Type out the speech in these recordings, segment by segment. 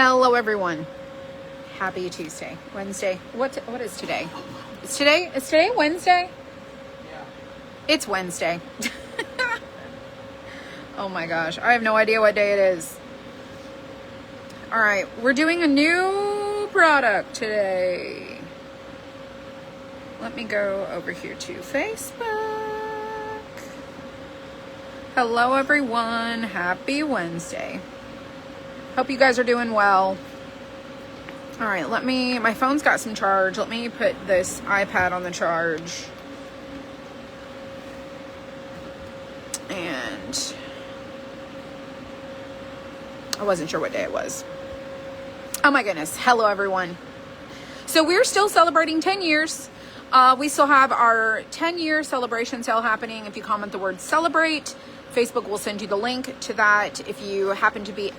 Hello everyone. Happy Tuesday. Wednesday. What is today? Is today Wednesday? Yeah. It's Wednesday. Oh my gosh. I have no idea what day it is. All right, we're doing a new product today. Let me go over here to Facebook. Hello everyone. Happy Wednesday. Hope you guys are doing well. All right, my phone's got some charge. Let me put this iPad on the charge. And I wasn't sure what day it was. Oh my goodness. Hello everyone. So we're still celebrating 10 years. We still have our 10-year celebration sale happening. If you comment the word celebrate, Facebook will send you the link to that. If you happen to be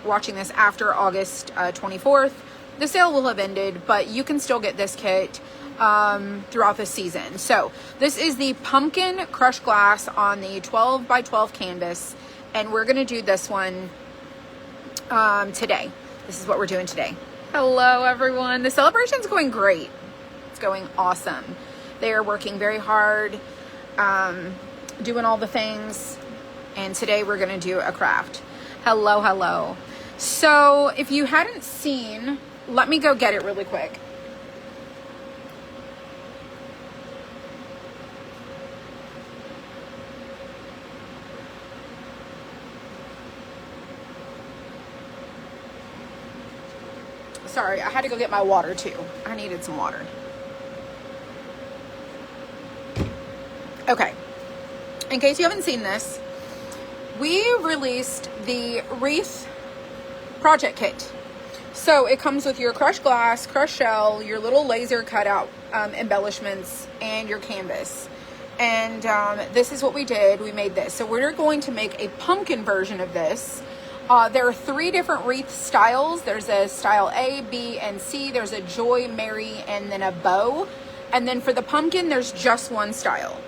watching this after August 24th, the sale will have ended, but you can still get this kit throughout the season. So this is the pumpkin crushed glass on the 12 by 12 canvas, and we're going to do this one today. This is what we're doing today. Hello everyone. The celebration's going great. It's going awesome. They are working very hard, doing all the things, and today we're going to do a craft. Hello. So if you hadn't seen, let me go get it really quick. Sorry, I had to go get my water too. I needed some water. Okay, in case you haven't seen this, we released the wreath project kit. So it comes with your crushed glass, crushed shell, your little laser cutout embellishments, and your canvas. And this is what we did. We made this. So we're going to make a pumpkin version of this. There are 3 different wreath styles. There's a style A, B, and C. There's a joy, Mary, and then a bow. And then for the pumpkin, there's just one style.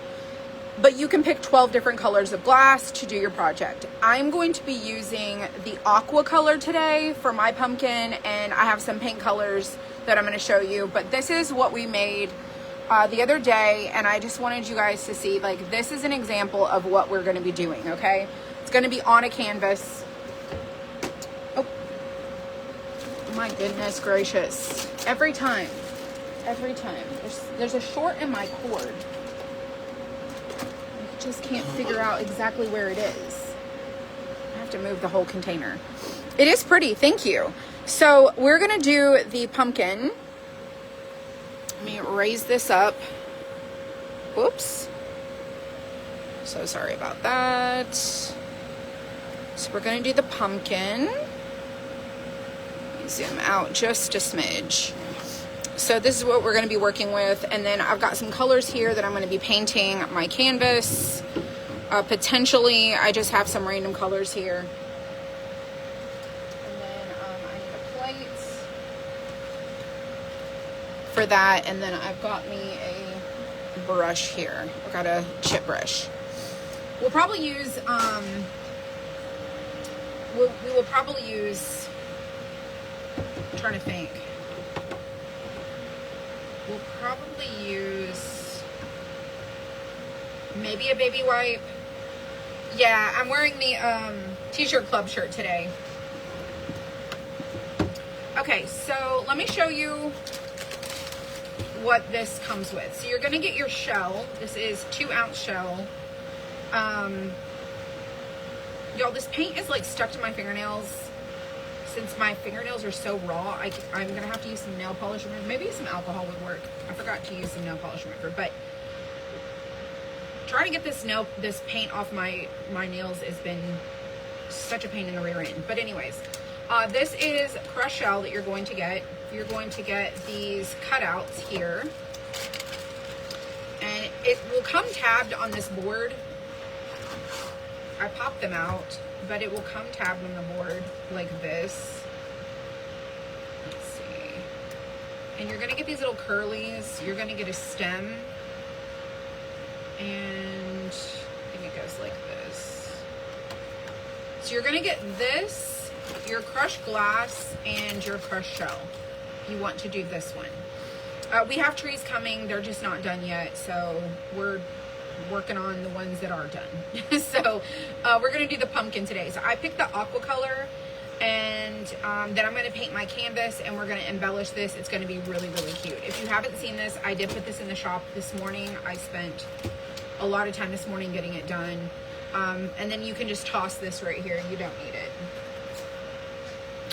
But you can pick 12 different colors of glass to do your project. I'm going to be using the aqua color today for my pumpkin, and I have some paint colors that I'm going to show you. But this is what we made the other day, and I just wanted you guys to see, like, this is an example of what we're going to be doing, okay? It's going to be on a canvas. Oh, my goodness gracious. Every time. There's a short in my cord. Just can't figure out exactly where it is. I have to move the whole container. It is pretty, thank you. So we're gonna do the pumpkin. Let me raise this up. Whoops. So sorry about that. So we're gonna do the pumpkin. Let me zoom out just a smidge. So this is what we're going to be working with, and then I've got some colors here that I'm going to be painting my canvas. Potentially, I just have some random colors here. And then I need a plate for that, and then I've got me a brush here. I've got a chip brush. We'll probably use, we will probably use, I'm trying to think. We'll probably use maybe a baby wipe. Yeah, I'm wearing the t-shirt club shirt today. Okay, so let me show you what this comes with. So you're going to get your shell. This is 2-ounce shell. Y'all, this paint is like stuck to my fingernails. Since my fingernails are so raw, I'm going to have to use some nail polish remover. Maybe some alcohol would work. I forgot to use some nail polish remover. But trying to get this paint off my nails has been such a pain in the rear end. But anyways, this is crushed shell that you're going to get. You're going to get these cutouts here. And it will come tabbed on this board. I popped them out, but it will come tabbed on the board like this. Let's see. And you're gonna get these little curlies. You're gonna get a stem. And I think it goes like this. So you're gonna get this your crushed glass and your crushed shell. You want to do this one. We have trees coming, they're just not done yet, so we're working on the ones that are done. So we're gonna do the pumpkin today. So I picked the aqua color, and then I'm gonna paint my canvas, and we're gonna embellish this. It's gonna be really, really cute. If you haven't seen this, I did put this in the shop this morning. I spent a lot of time this morning getting it done. And then you can just toss this right here. You don't need it.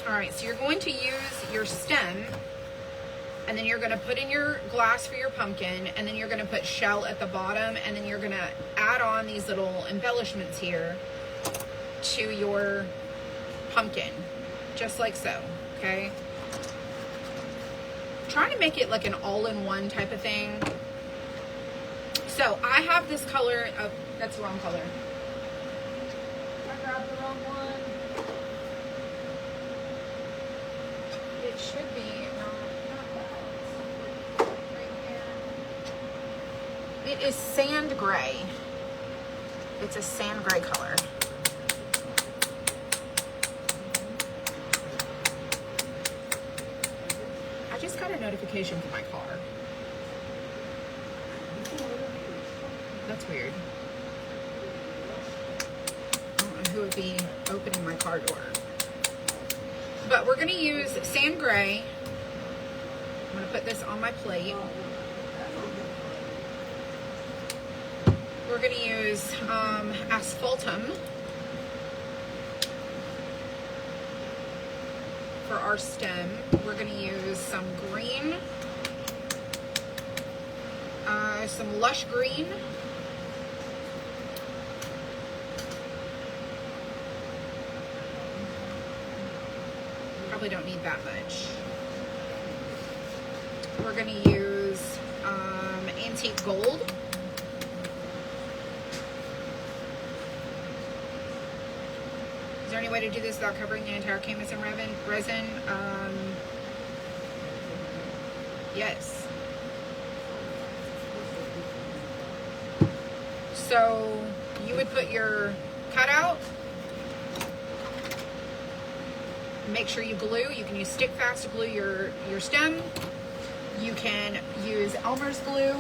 All right, so you're going to use your stem, and then you're gonna put in your glass for your pumpkin, and then you're gonna put shell at the bottom, and then you're gonna add on these little embellishments here to your pumpkin, just like so, okay? Trying to make it like an all-in-one type of thing. So I have this color, oh, that's the wrong color. I grabbed the wrong one. It should be not that. Right here. It is sand gray. It's a sand gray color. I just got a notification from my car. That's weird. I don't know who would be opening my car door. But we're going to use sand gray. I'm going to put this on my plate. We're going to use asphaltum for our stem. We're going to use some green, some lush green. Probably don't need that much. We're going to use antique gold. Is there any way to do this without covering the entire canvas in resin? Yes. So you would put your cutout. Make sure you glue. You can use stick fast to glue your stem. You can use Elmer's glue.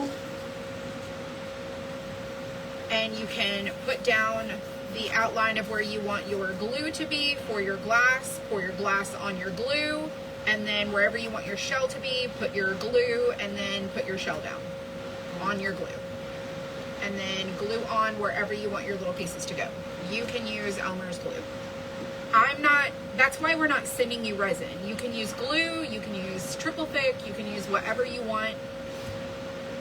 And you can put down the outline of where you want your glue to be for your glass. Pour your glass on your glue. And then wherever you want your shell to be, put your glue and then put your shell down on your glue. And then glue on wherever you want your little pieces to go. You can use Elmer's glue. That's why we're not sending you resin. You can use glue, you can use triple thick, you can use whatever you want.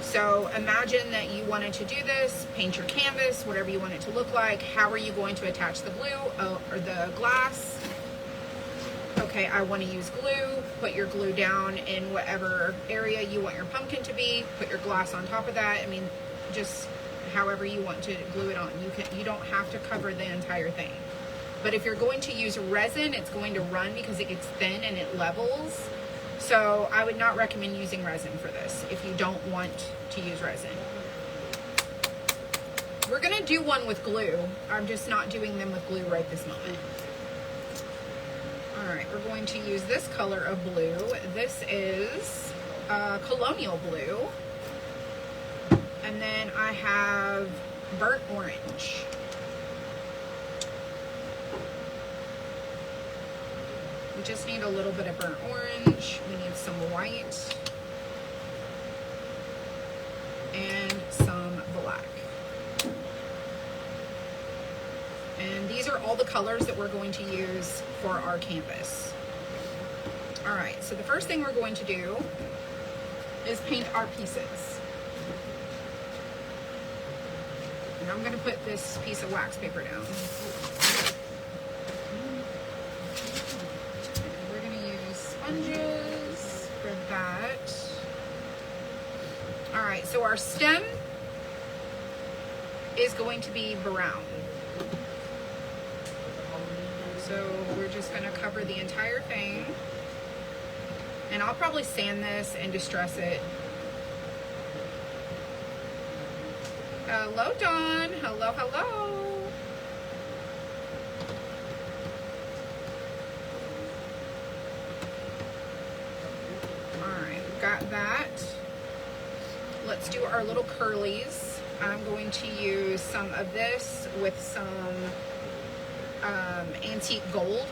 So imagine that you wanted to do this, paint your canvas, whatever you want it to look like. How are you going to attach the glue or the glass? Okay, I want to use glue. Put your glue down in whatever area you want your pumpkin to be. Put your glass on top of that. I mean, just however you want to glue it on. You don't have to cover the entire thing. But if you're going to use resin, it's going to run because it gets thin and it levels. So I would not recommend using resin for this if you don't want to use resin. We're gonna do one with glue. I'm just not doing them with glue right this moment. All right, we're going to use this color of blue. This is colonial blue. And then I have burnt orange. We just need a little bit of burnt orange. We need some white and some black. And these are all the colors that we're going to use for our canvas. All right, so the first thing we're going to do is paint our pieces. And I'm gonna put this piece of wax paper down. Sponges for that. All right, so our stem is going to be brown. So we're just gonna cover the entire thing. And I'll probably sand this and distress it. Hello, Dawn. Hello, hello. let's do our little curlies. I'm going to use some of this with some antique gold.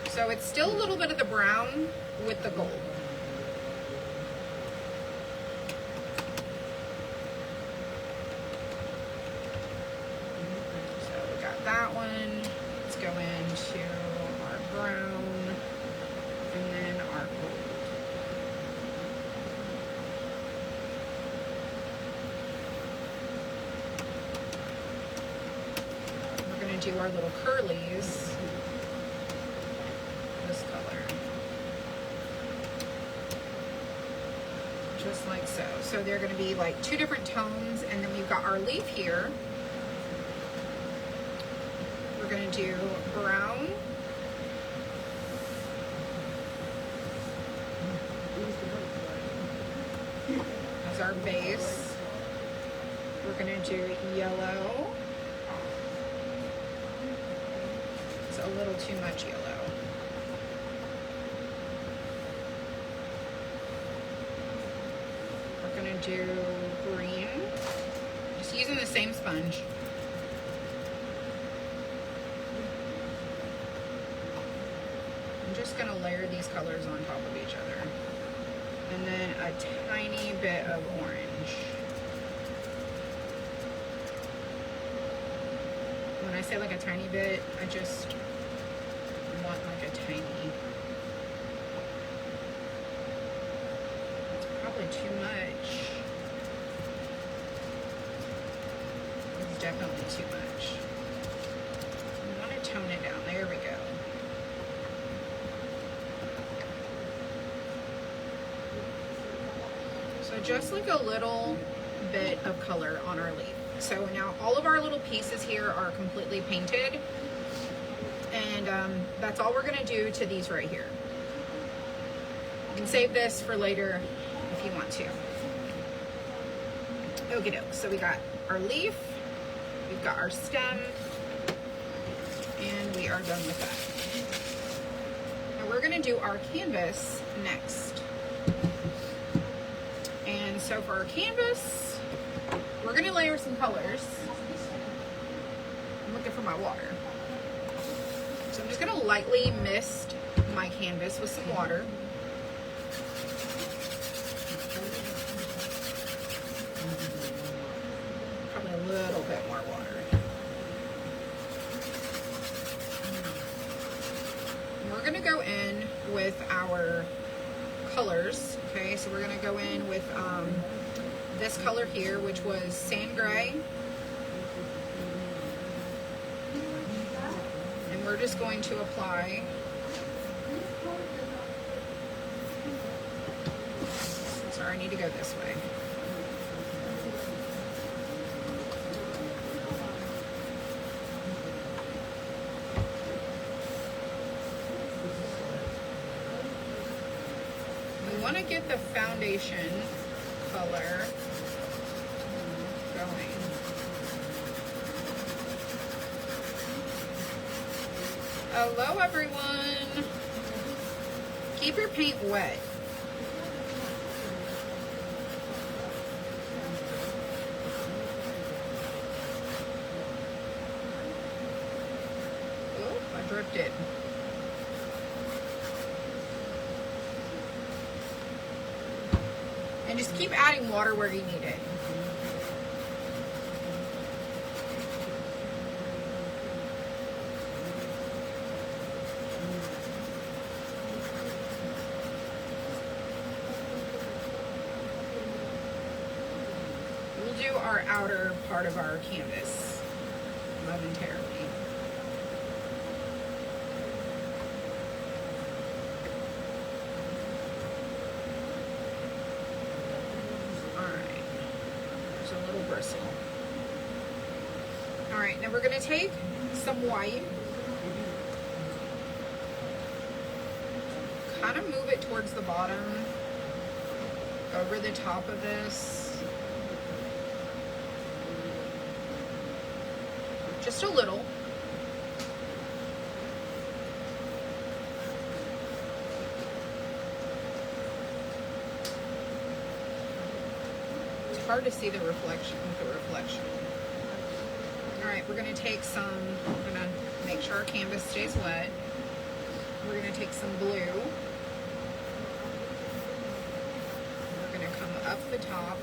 So it's still a little bit of the brown with the gold. So we got that one. Let's go into our brown and then our gold. We're going to do our little curlies. This color, just like so. So they're going to be like two different tones, and then we've got our leaf here. We're going to do brown, as our base. We're going to do yellow. It's a little too much yellow. We're going to do green, just using the same sponge. I'm just going to layer these colors on top of each other. And then a tiny bit of orange. When I say like a tiny bit, I just want like a tiny. Probably too much. It's definitely too much. I want to tone it down. There we go. So just like a little bit of color on our leaf. So now all of our little pieces here are completely painted, and that's all we're going to do to these right here. You can save this for later if you want to. Okie doke. So we got our leaf, we've got our stem, and we are done with that. Now we're going to do our canvas next. And so for our canvas, we're going to layer some colors. I'm looking for my water. So I'm just going to lightly mist my canvas with some water. Probably a little bit more water. And we're going to go in with our colors. Okay, so we're going to go in with this color here, which was sand gray. And we're just going to apply sorry, I need to go this way. We want to get the foundation color going. Hello everyone. Keep your paint wet. Oh, I dripped it. And just keep adding water where you need it. We'll do our outer part of our canvas momentarily. Bristle. All right, now we're going to take some white, kind of move it towards the bottom, over the top of this, just a little. hard to see the reflection with the reflection. All right, we're gonna take some, I'm gonna make sure our canvas stays wet. We're gonna take some blue. We're gonna come up the top.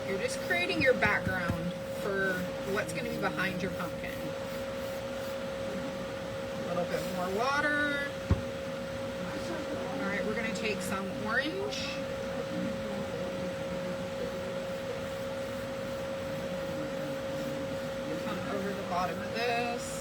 You're just creating your background for what's going to be behind your pumpkin. A little bit more water. All right, we're going to take some orange. Come over the bottom of this.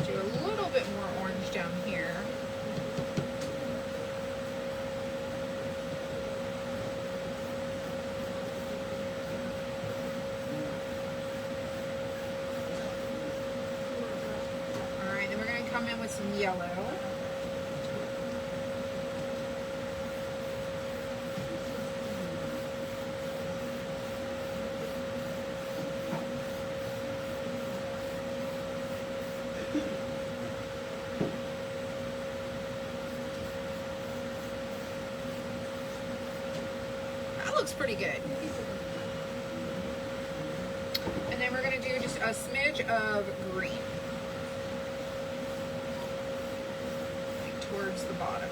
Do a little bit more orange down here. All right, then we're going to come in with some yellow. Looks pretty good. And then we're going to do just a smidge of green, like towards the bottom.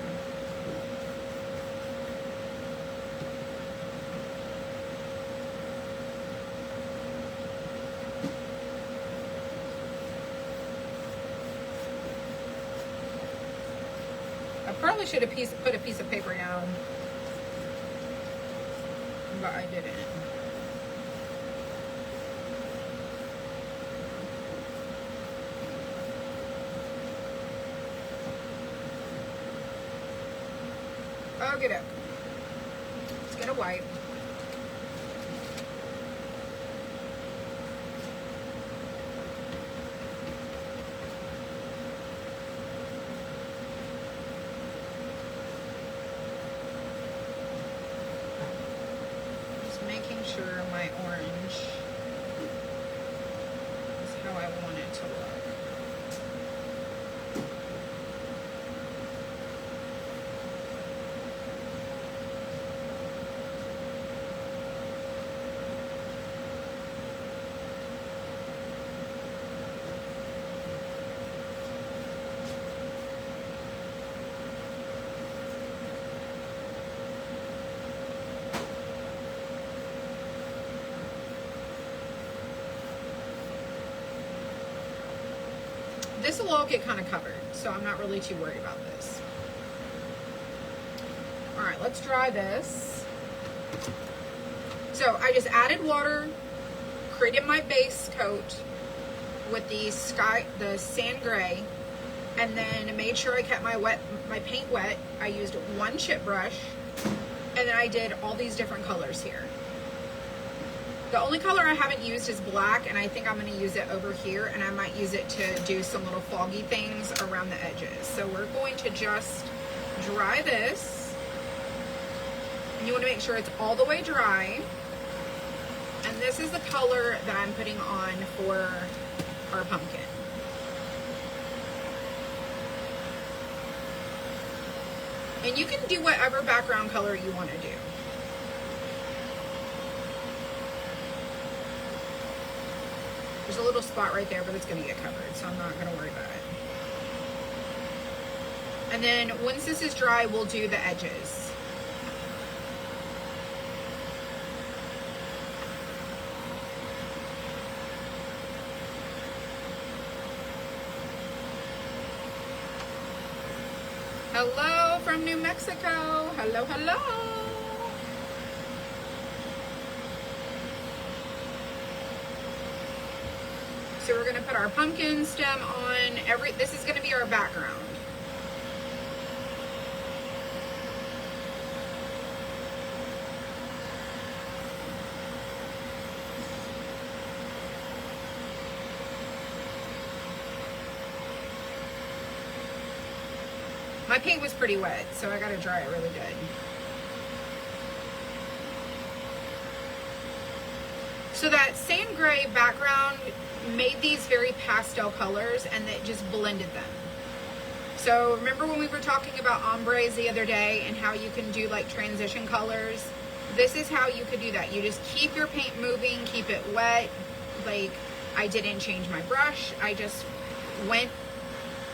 I probably should have put a piece of paper down, but I didn't. Oh, get up. Let's get a wipe. Making sure my orange is how I want it to look. This will all get kind of covered, so I'm not really too worried about this. All right, let's dry this. So I just added water, created my base coat with the sand gray, and then made sure I kept my paint wet. I used one chip brush, and then I did all these different colors here. The only color I haven't used is black, and I think I'm going to use it over here, and I might use it to do some little foggy things around the edges. So we're going to just dry this, and you want to make sure it's all the way dry. And this is the color that I'm putting on for our pumpkin. And you can do whatever background color you want to do. There's a little spot right there, but it's going to get covered, so I'm not going to worry about it. And then once this is dry, we'll do the edges. Hello from New Mexico. Hello, hello. So we're gonna put our pumpkin stem on. This is gonna be our background. My paint was pretty wet, so I gotta dry it really good. So that sand gray background made these very pastel colors, and it just blended them. So remember when we were talking about ombres the other day and how you can do like transition colors? This is how you could do that. You just keep your paint moving, keep it wet. Like, I didn't change my brush. I just went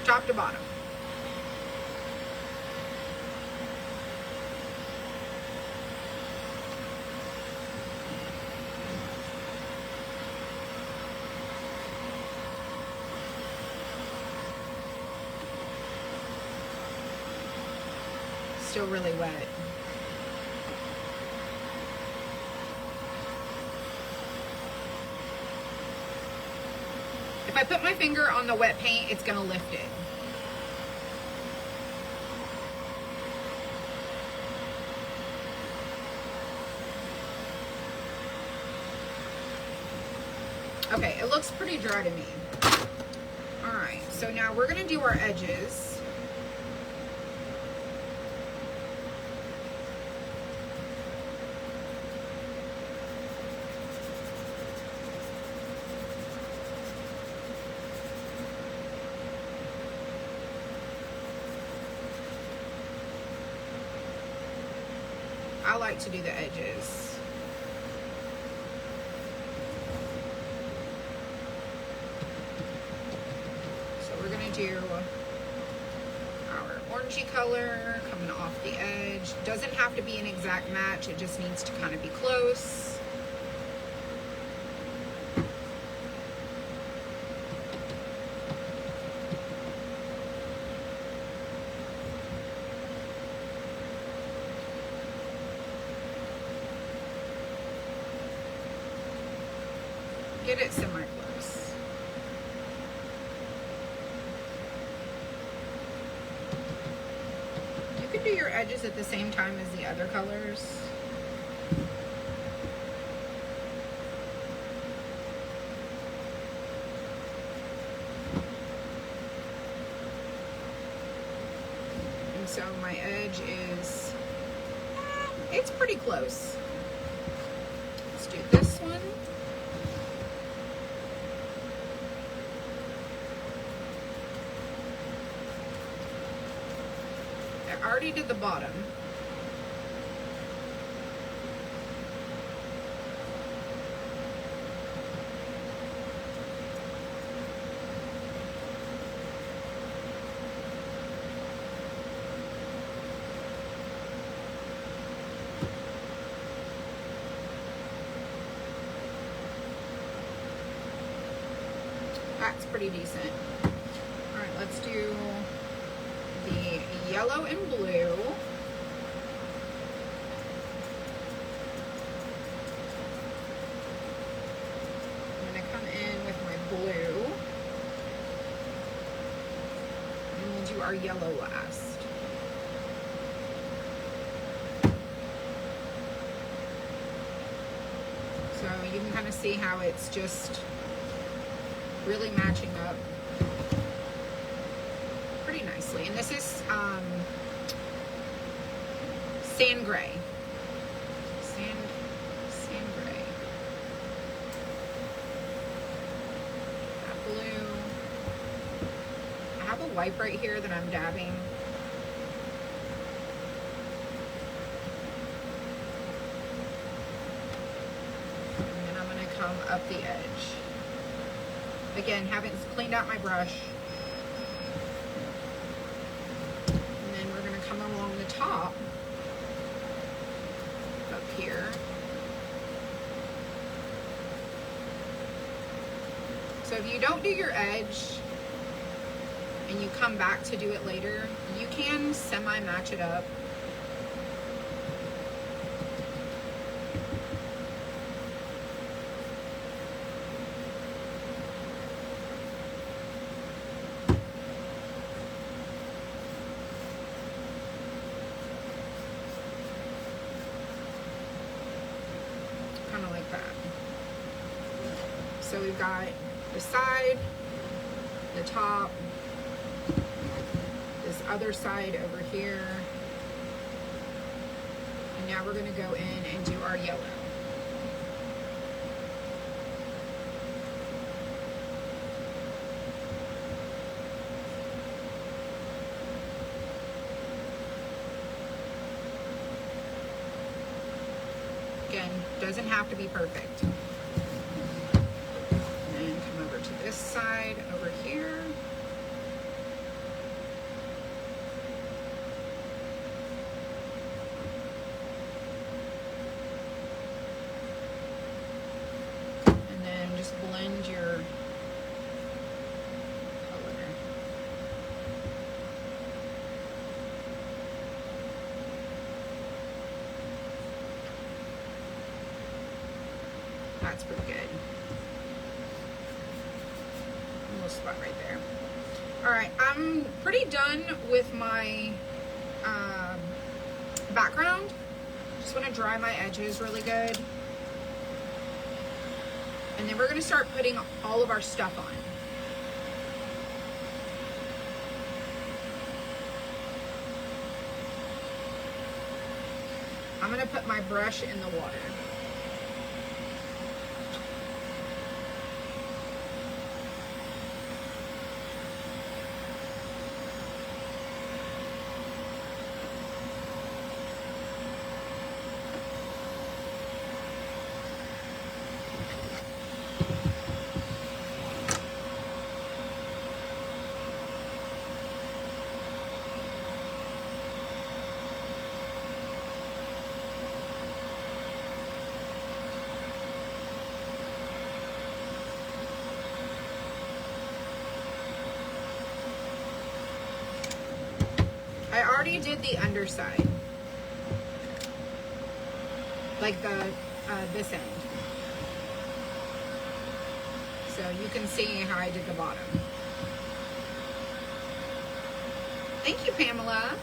top to bottom. Still really wet. If I put my finger on the wet paint, it's gonna lift it. Okay, it looks pretty dry to me. All right, so now we're gonna do our edges. I like to do the edges. So we're gonna do our orangey color coming off the edge. Doesn't have to be an exact match, it just needs to kind of be close. Get it semi-close. You can do your edges at the same time as the other colors. And so my edge is, it's pretty close. Let's do this one. I already did the bottom. That's pretty decent. All right, let's do the yellow and blue. I'm going to come in with my blue, and we'll do our yellow last. So you can kind of see how it's just really matching up pretty nicely. And this is sand gray. Sand gray. That blue. I have a wipe right here that I'm dabbing. And then I'm going to come up the edge. Again, haven't cleaned out my brush. And then we're going to come along the top up here. So if you don't do your edge and you come back to do it later, you can semi-match it up. we've got the side, the top, this other side over here. And now we're going to go in and do our yellow. Again, doesn't have to be perfect. And come over to this side over here. Blend your color. That's pretty good. A little spot right there. All right, I'm pretty done with my background. Just want to dry my edges really good. And then we're going to start putting all of our stuff on. I'm going to put my brush in the water. I already did the underside, like the this end. So you can see how I did the bottom. Thank you, Pamela.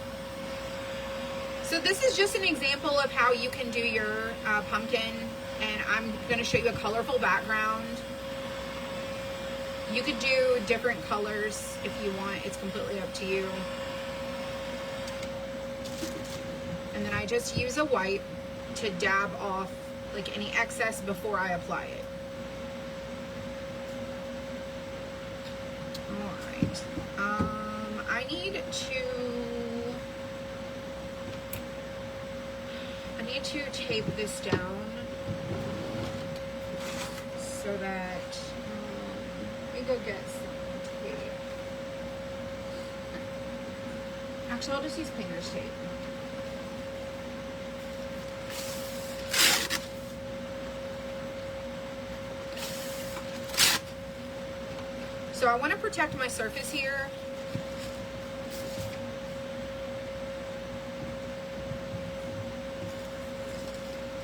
So this is just an example of how you can do your pumpkin, and I'm going to show you a colorful background. You could do different colors if you want. It's completely up to you. And then I just use a wipe to dab off like any excess before I apply it. All right. I need to tape this down so that let me go get some tape. Actually, I'll just use painter's tape. So I want to protect my surface here.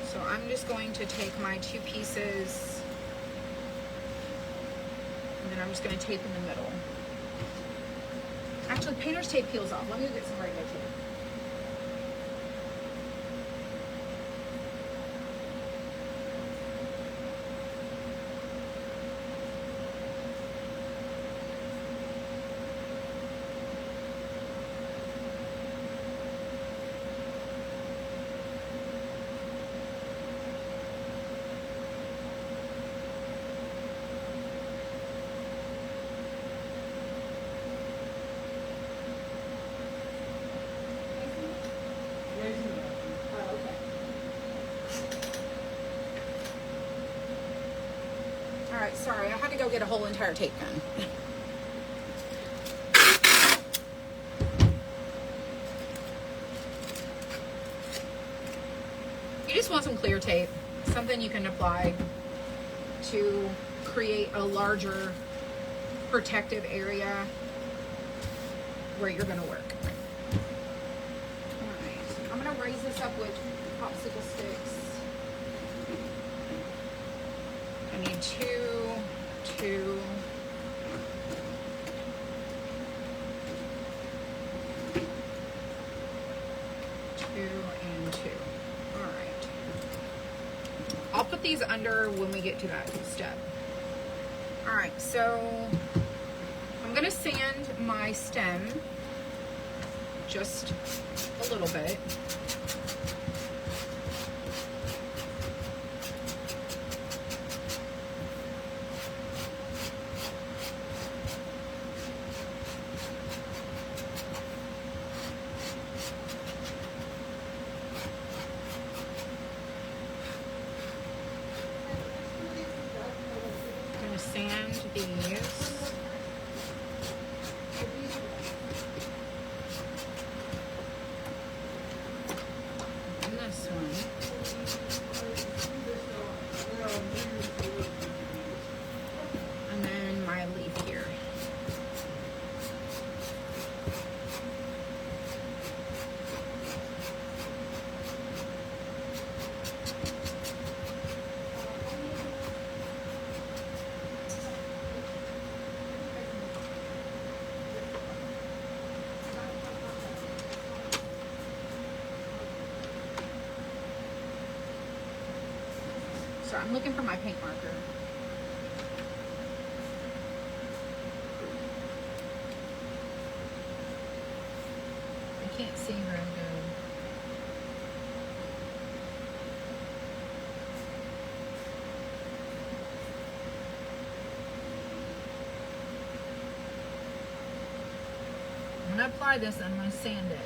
So I'm just going to take my two pieces and then I'm just going to tape in the middle. Actually, painter's tape peels off. Let me go get some regular tape. Oh, okay. All right, sorry, I had to go get a whole entire tape gun. You just want some clear tape, something you can apply to create a larger protective area where you're going to work. I'm going to raise this up with popsicle sticks. I need two, two, and two. All right. I'll put these under when we get to that step. All right, so I'm gonna sand my stem just a little bit. I'm gonna sand these. This one. And then my leaf here. So I'm looking for my paint marker. I can't see very good. I'm gonna apply this and I'm gonna sand it.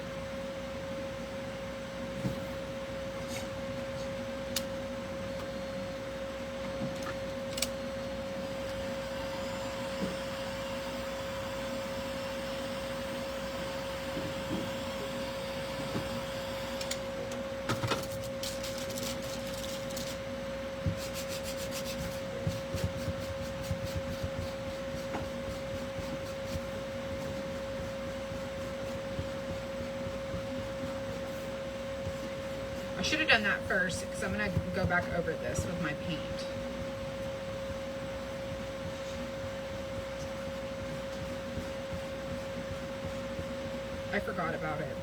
I should have done that first because I'm gonna go back over this with my paint. I forgot about it.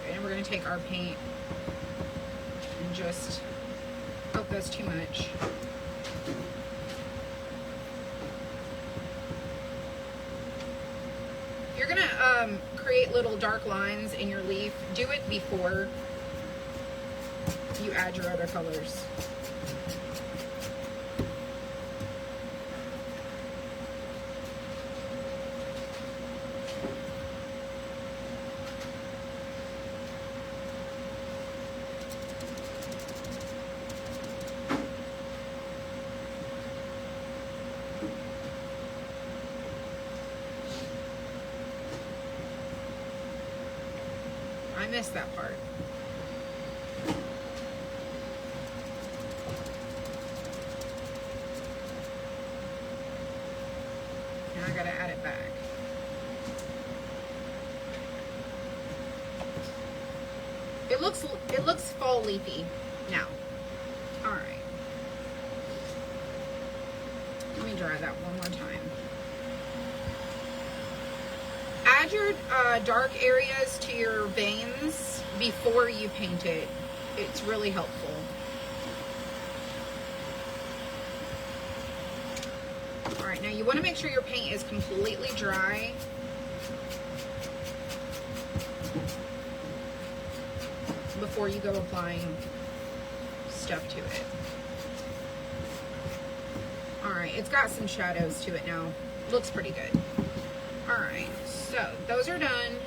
Okay, and we're gonna take our paint and just, oh, that's too much. You're gonna create little dark lines in your leaf. Do it before you add your other colors. I missed that part. Now I gotta add it back. It looks fall leafy now. All right. Let me dry that one more time. Add your dark areas to your veins before you paint it. It's really helpful. All right, now you want to make sure your paint is completely dry. Before you go applying stuff to it. All right, it's got some shadows to it now. Looks pretty good. All right, so those are done.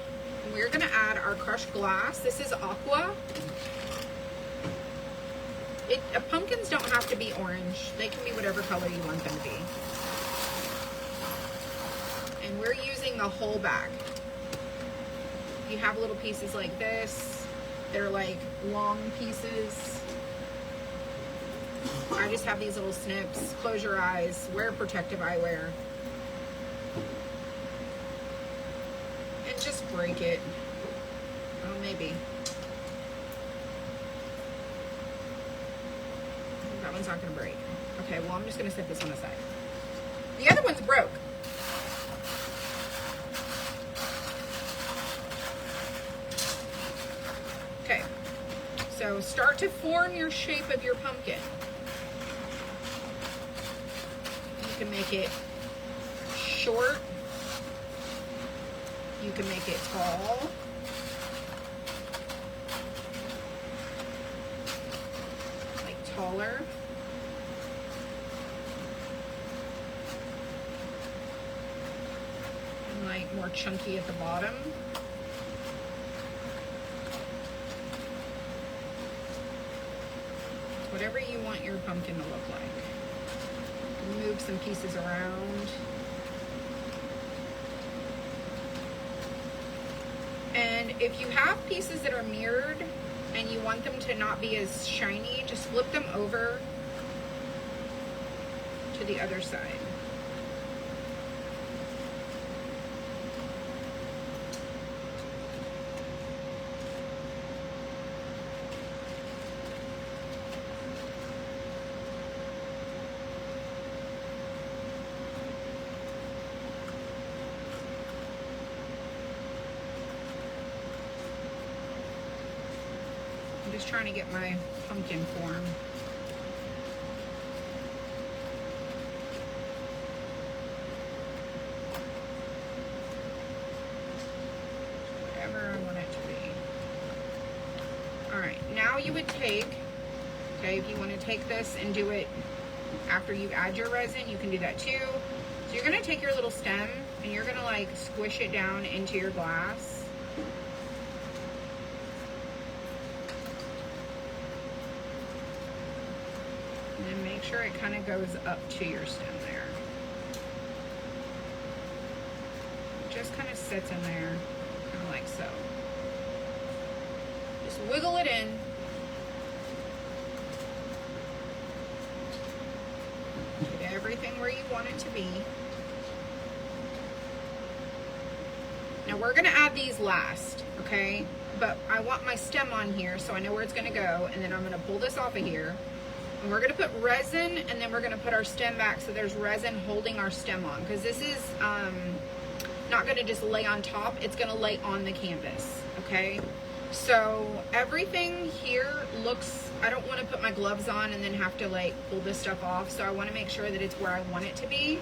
We're gonna add our crushed glass. This is aqua. Pumpkins don't have to be orange. They can be whatever color you want them to be. And we're using the whole bag. You have little pieces like this. They're like long pieces. I just have these little snips. Close your eyes. Wear protective eyewear. And just break it. Oh, maybe. That one's not going to break. Okay, well, I'm just going to set this on the side. The other one's broke. Okay. start to form your shape of your pumpkin. You can make it short. You can make it tall. Like taller. And like more chunky at the bottom. Whatever you want your pumpkin to look like. Move some pieces around. And if you have pieces that are mirrored and you want them to not be as shiny, just flip them over to the other side. I'm just trying to get my pumpkin form. Whatever I want it to be. All right, now you would take, okay, if you want to take this and do it after you add your resin, you can do that too. So you're gonna take your little stem and you're gonna like squish it down into your glass. And make sure it kind of goes up to your stem there. It just kind of sits in there, kind of like so. Just wiggle it in. Get everything where you want it to be. Now we're gonna add these last, okay? But I want my stem on here so I know where it's gonna go, and then I'm gonna pull this off of here. And we're gonna put resin, and then we're gonna put our stem back so there's resin holding our stem on, because this is not gonna just lay on top, it's gonna lay on the canvas, okay? So everything here looks, I don't wanna put my gloves on and then have to like pull this stuff off, so I wanna make sure that it's where I want it to be.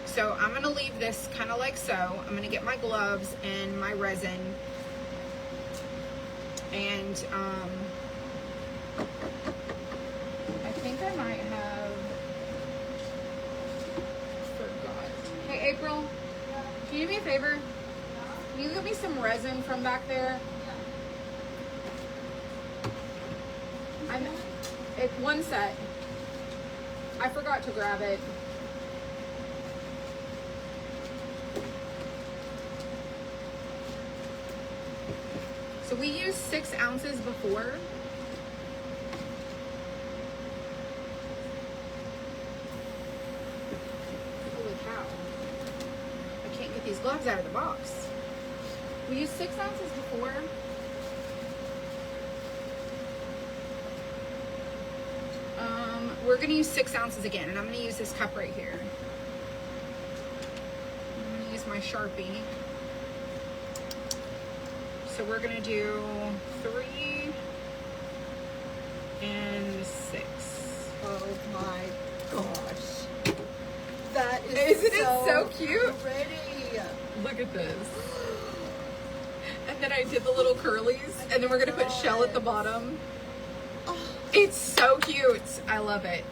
So I'm gonna leave this kind of like so. I'm gonna get my gloves and my resin, and I think I might have forgot. Hey, April, can you do me a favor? Can you give me some resin from back there? It's one set. I forgot to grab it. So we used 6 ounces before. Holy cow. I can't get these gloves out of the box. We used 6 ounces before. We're gonna use 6 ounces again, and I'm gonna use this cup right here. I'm gonna use my Sharpie. So we're gonna do 3 and 6. Oh my gosh. That is Isn't it so cute? Pretty. Look at this. And then I did the little curlies, and then we're gonna put shell at the bottom. Oh, It's so cute. I love it.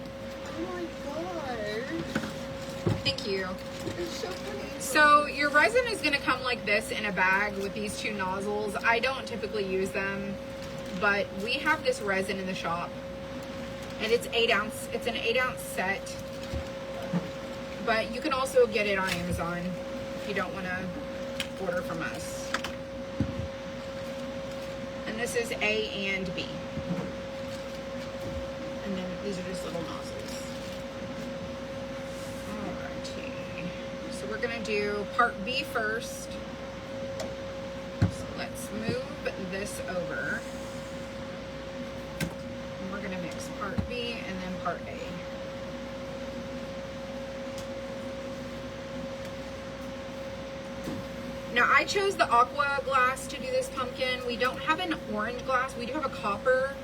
oh my gosh. Thank you. It's so pretty. So your resin is gonna come like this in a bag with these 2 nozzles. I don't typically use them, but we have this resin in the shop, and it's 8 ounce. It's an 8 ounce set, but you can also get it on Amazon if you don't want to order from us. And this is A and B. And then these are just little nozzles. Alrighty. So we're gonna do part B first. So let's move this over. And we're gonna mix part B and then part A. Now I chose the aqua glass to do this pumpkin. We don't have an orange glass. We do have a copper,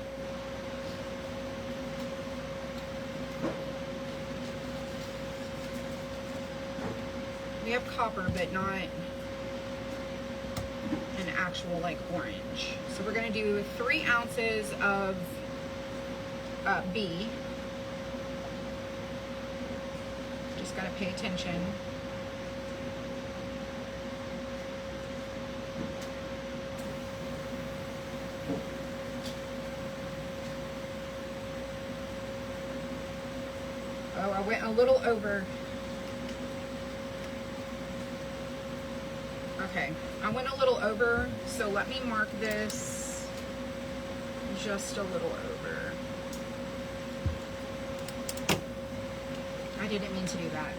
have copper, but not an actual like orange. So we're gonna do 3 ounces of B. Just gotta pay attention. Oh, I went a little over. Okay, I went a little over, so let me mark this just a little over. I didn't mean to do that.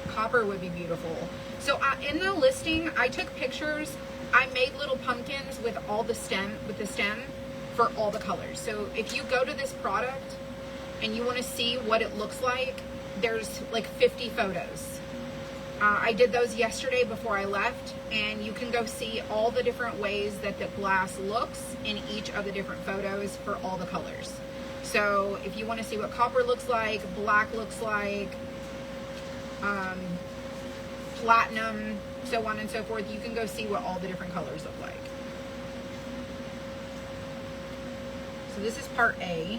Copper would be beautiful. So in the listing, I took pictures. I made little pumpkins with all the stem, for all the colors. So if you go to this product and you want to see what it looks like, there's like 50 photos. I did those yesterday before I left, and you can go see all the different ways that the glass looks in each of the different photos for all the colors. So if you want to see what copper looks like, black looks like, platinum, so on and so forth, you can go see what all the different colors look like. So this is part A.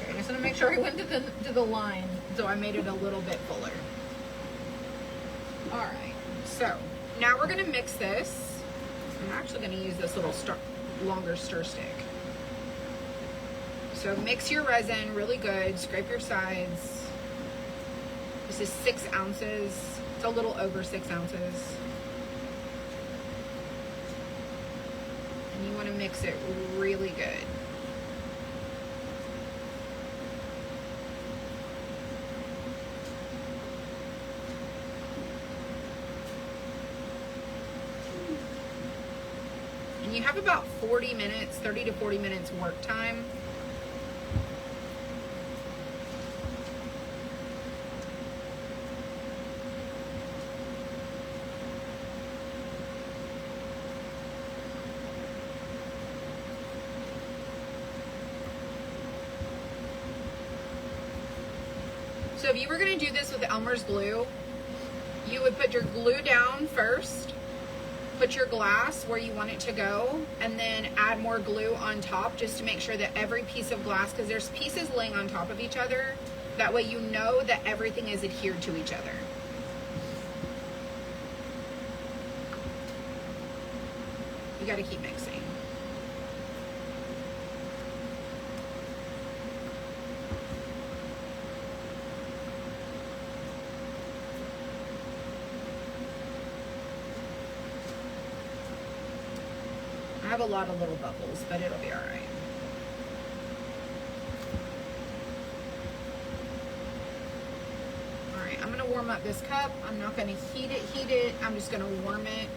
I just want to make sure I went to the line, so I made it a little bit fuller. All right, so now we're going to mix this. I'm actually going to use this little longer stir stick. So mix your resin really good, scrape your sides. This is 6 ounces. It's a little over 6 ounces. And you want to mix it really good. And you have about 40 minutes, 30 to 40 minutes work time. So if you were going to do this with Elmer's glue, you would put your glue down first, put your glass where you want it to go, and then add more glue on top just to make sure that every piece of glass, because there's pieces laying on top of each other, that way you know that everything is adhered to each other. You got to keep mixing. I have a lot of little bubbles, but it'll be all right. All right, I'm gonna warm up this cup. I'm not gonna heat it. I'm just gonna warm it.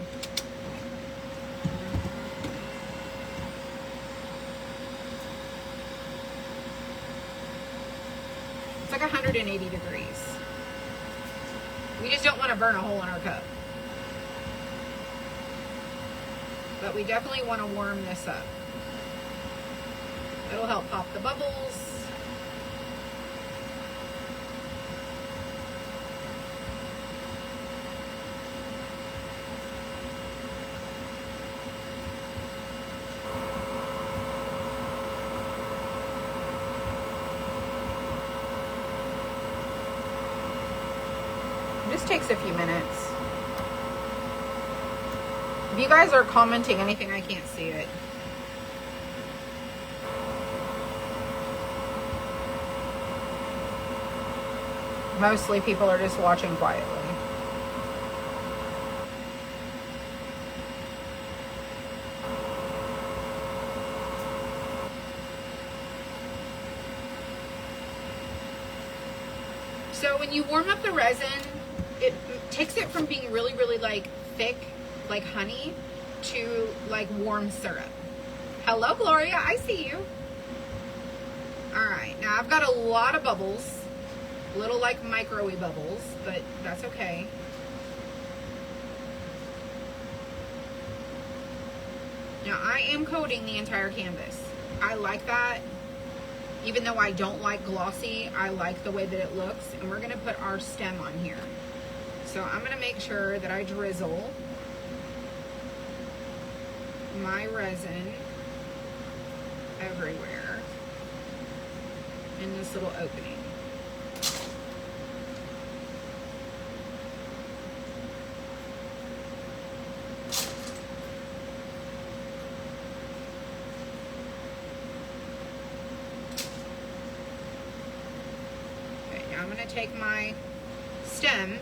It's like 180 degrees. We just don't wanna burn a hole in our cup. But we definitely want to warm this up. It'll help pop the bubbles. This takes a few minutes. If you guys are commenting anything, I can't see it. Mostly people are just watching quietly. So when you warm up the resin, it takes it from being really, really like thick, like honey, to like warm syrup. Hello, Gloria, I see you. All right, now I've got a lot of bubbles, a little like micro-y bubbles, but that's okay. Now I am coating the entire canvas. I like that. Even though I don't like glossy, I like the way that it looks. And we're gonna put our stem on here. So I'm gonna make sure that I drizzle my resin everywhere in this little opening. Okay, now I'm gonna take my stem.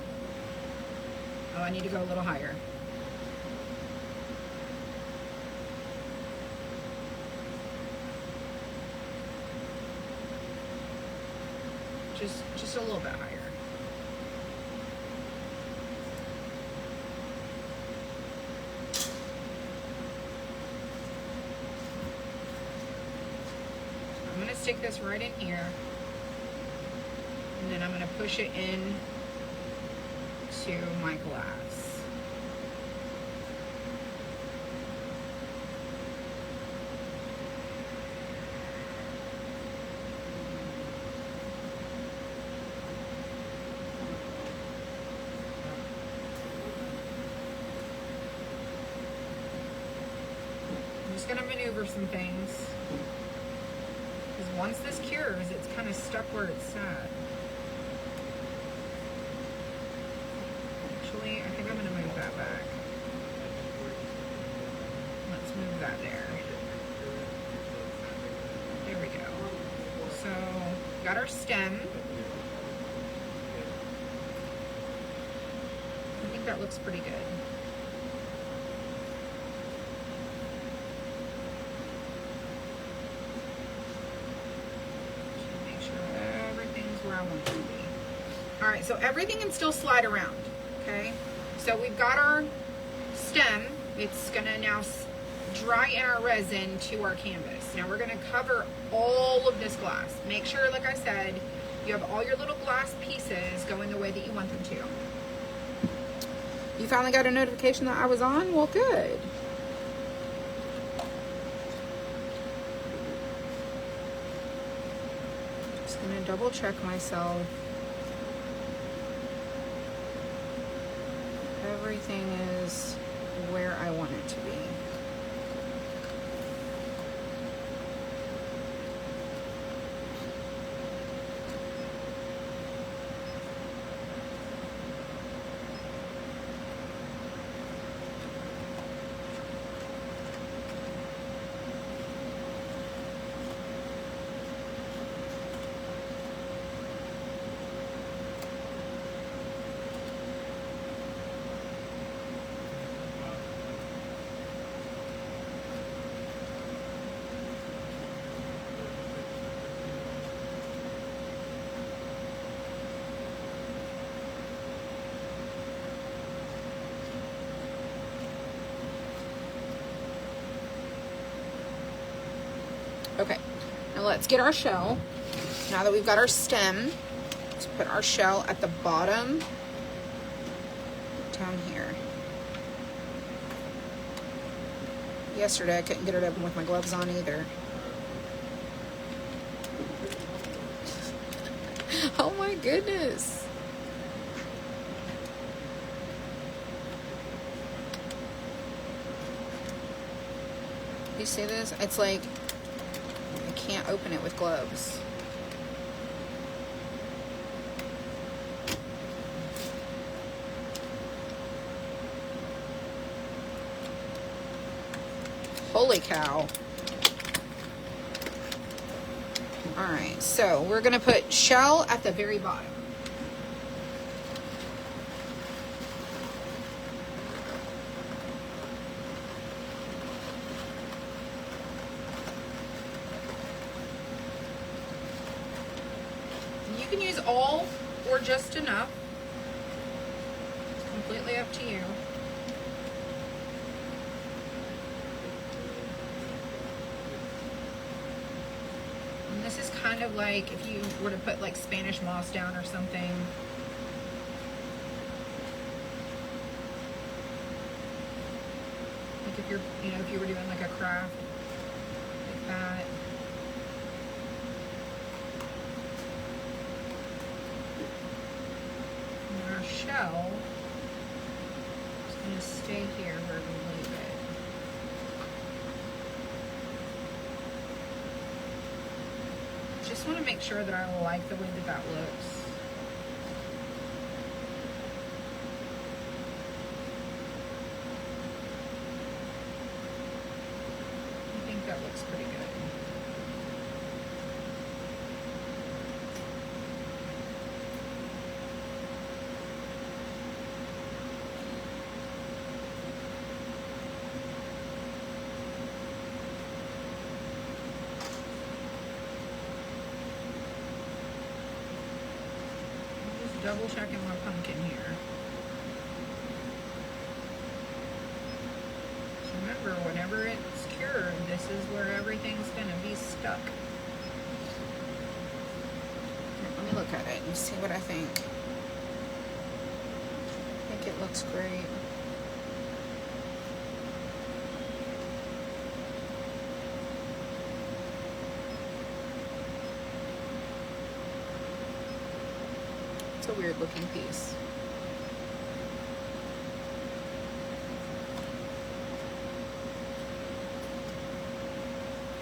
Oh, I need to go a little higher. Just a little bit higher. I'm gonna stick this right in here, and then I'm gonna push it in to my glass. I'm just gonna maneuver some things, because once this cures, it's kind of stuck where it's at. Actually, I think I'm gonna move that back. Let's move that there. There we go. So, got our stem. I think that looks pretty good. Make sure everything's where I want it to be. All right, so everything can still slide around. Okay, so we've got our stem. It's gonna now dry in our resin to our canvas. Now we're gonna cover all of this glass. Make sure, like I said, you have all your little glass pieces going the way that you want them to. You finally got a notification that I was on? Well, good. Just gonna double check myself. Everything is where I want it to be. Okay, now let's get our shell. Now that we've got our stem, let's put our shell at the bottom down here. Yesterday I couldn't get it open with my gloves on either. Oh my goodness. You see this? It's like I can't open it with gloves. Holy cow. All right, so we're gonna put shell at the very bottom. You can use all or just enough. It's completely up to you. And this is kind of like if you were to put like Spanish moss down or something. Like if you're, you know, if you were doing like a craft like that. And our shell is going to stay here where we leave it. Just want to make sure that I like the way that that looks. I think that looks pretty good. Double checking my pumpkin here. So remember, whenever it's cured, this is where everything's gonna be stuck. Here, let me look at it and see what I think. I think it looks great. A weird looking piece.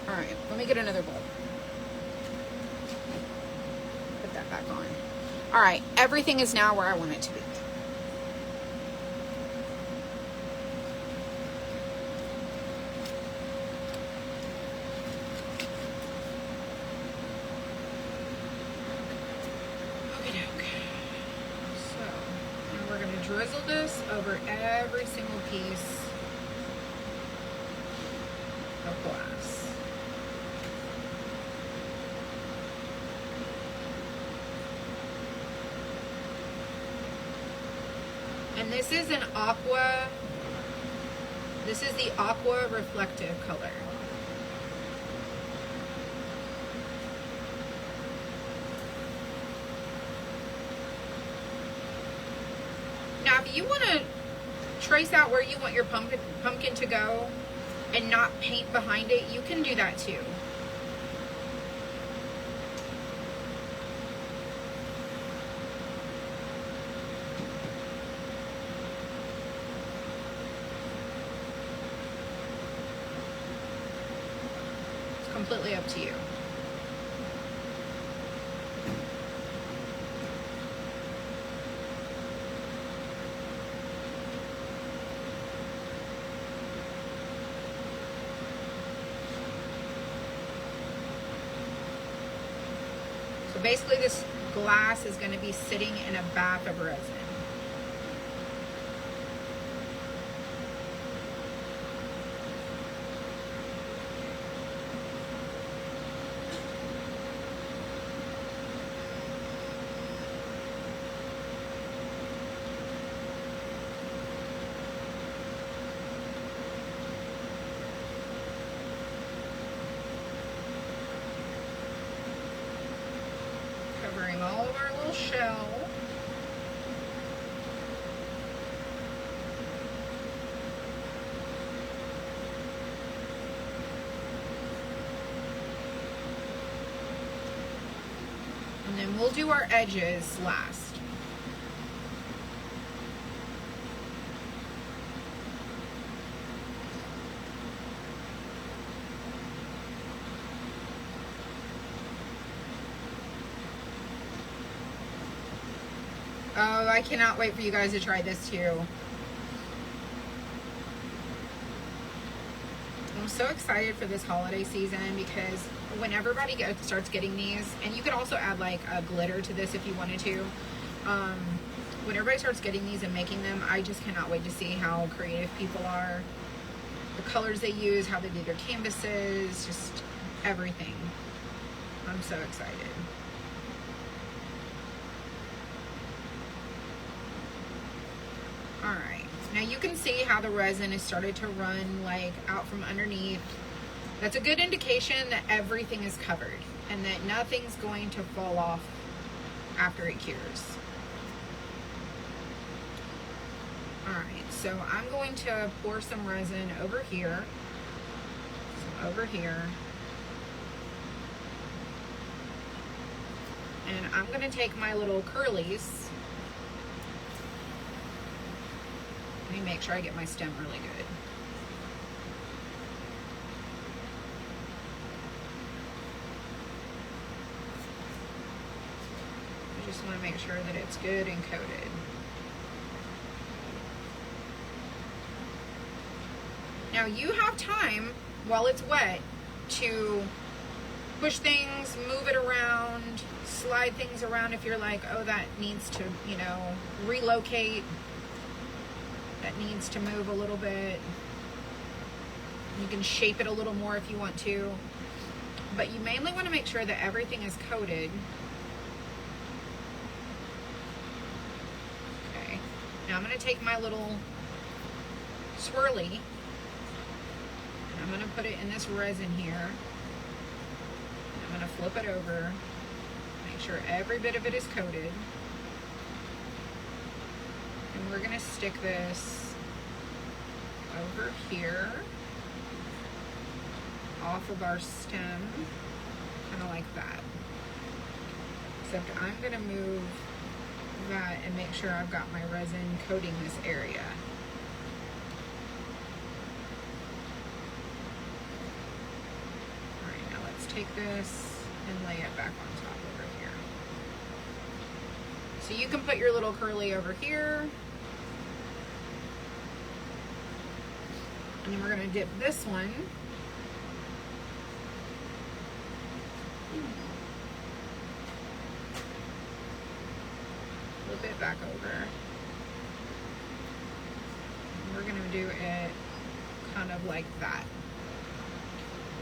All right, let me get another bulb. Put that back on. All right, everything is now where I want it to be. Drizzle this over every single piece of glass. And this is an aqua, this is the aqua reflective color. Now, if you want to trace out where you want your pumpkin to go and not paint behind it, you can do that too. It's completely up to you. So basically this glass is going to be sitting in a bath of resin. Covering all of our little shell. And then we'll do our edges last. Oh, I cannot wait for you guys to try this too. I'm so excited for this holiday season because when everybody starts getting these, and you could also add like a glitter to this if you wanted to. When everybody starts getting these and making them, I just cannot wait to see how creative people are. The colors they use, how they do their canvases, just everything. I'm so excited. All right, now you can see how the resin has started to run like out from underneath. That's a good indication that everything is covered. and that nothing's going to fall off after it cures. Alright, so I'm going to pour some resin over here, some over here, and I'm going to take my little curlies. Let me make sure I get my stem really good. I just want to make sure that it's good and coated. Now you have time while it's wet to push things, move it around, slide things around if you're like, oh, that needs to, you know, relocate. That needs to move a little bit. You can shape it a little more if you want to. But you mainly want to make sure that everything is coated. Okay. Now I'm going to take my little swirly. I'm going to put it in this resin here. I'm going to flip it over. Make sure every bit of it is coated. And we're going to stick this over here off of our stem, kind of like that. Except I'm going to move that and make sure I've got my resin coating this area. Alright, now let's take this and lay it back on top over here. So you can put your little curly over here. And then we're going to dip this one. Flip it back over. And we're going to do it kind of like that.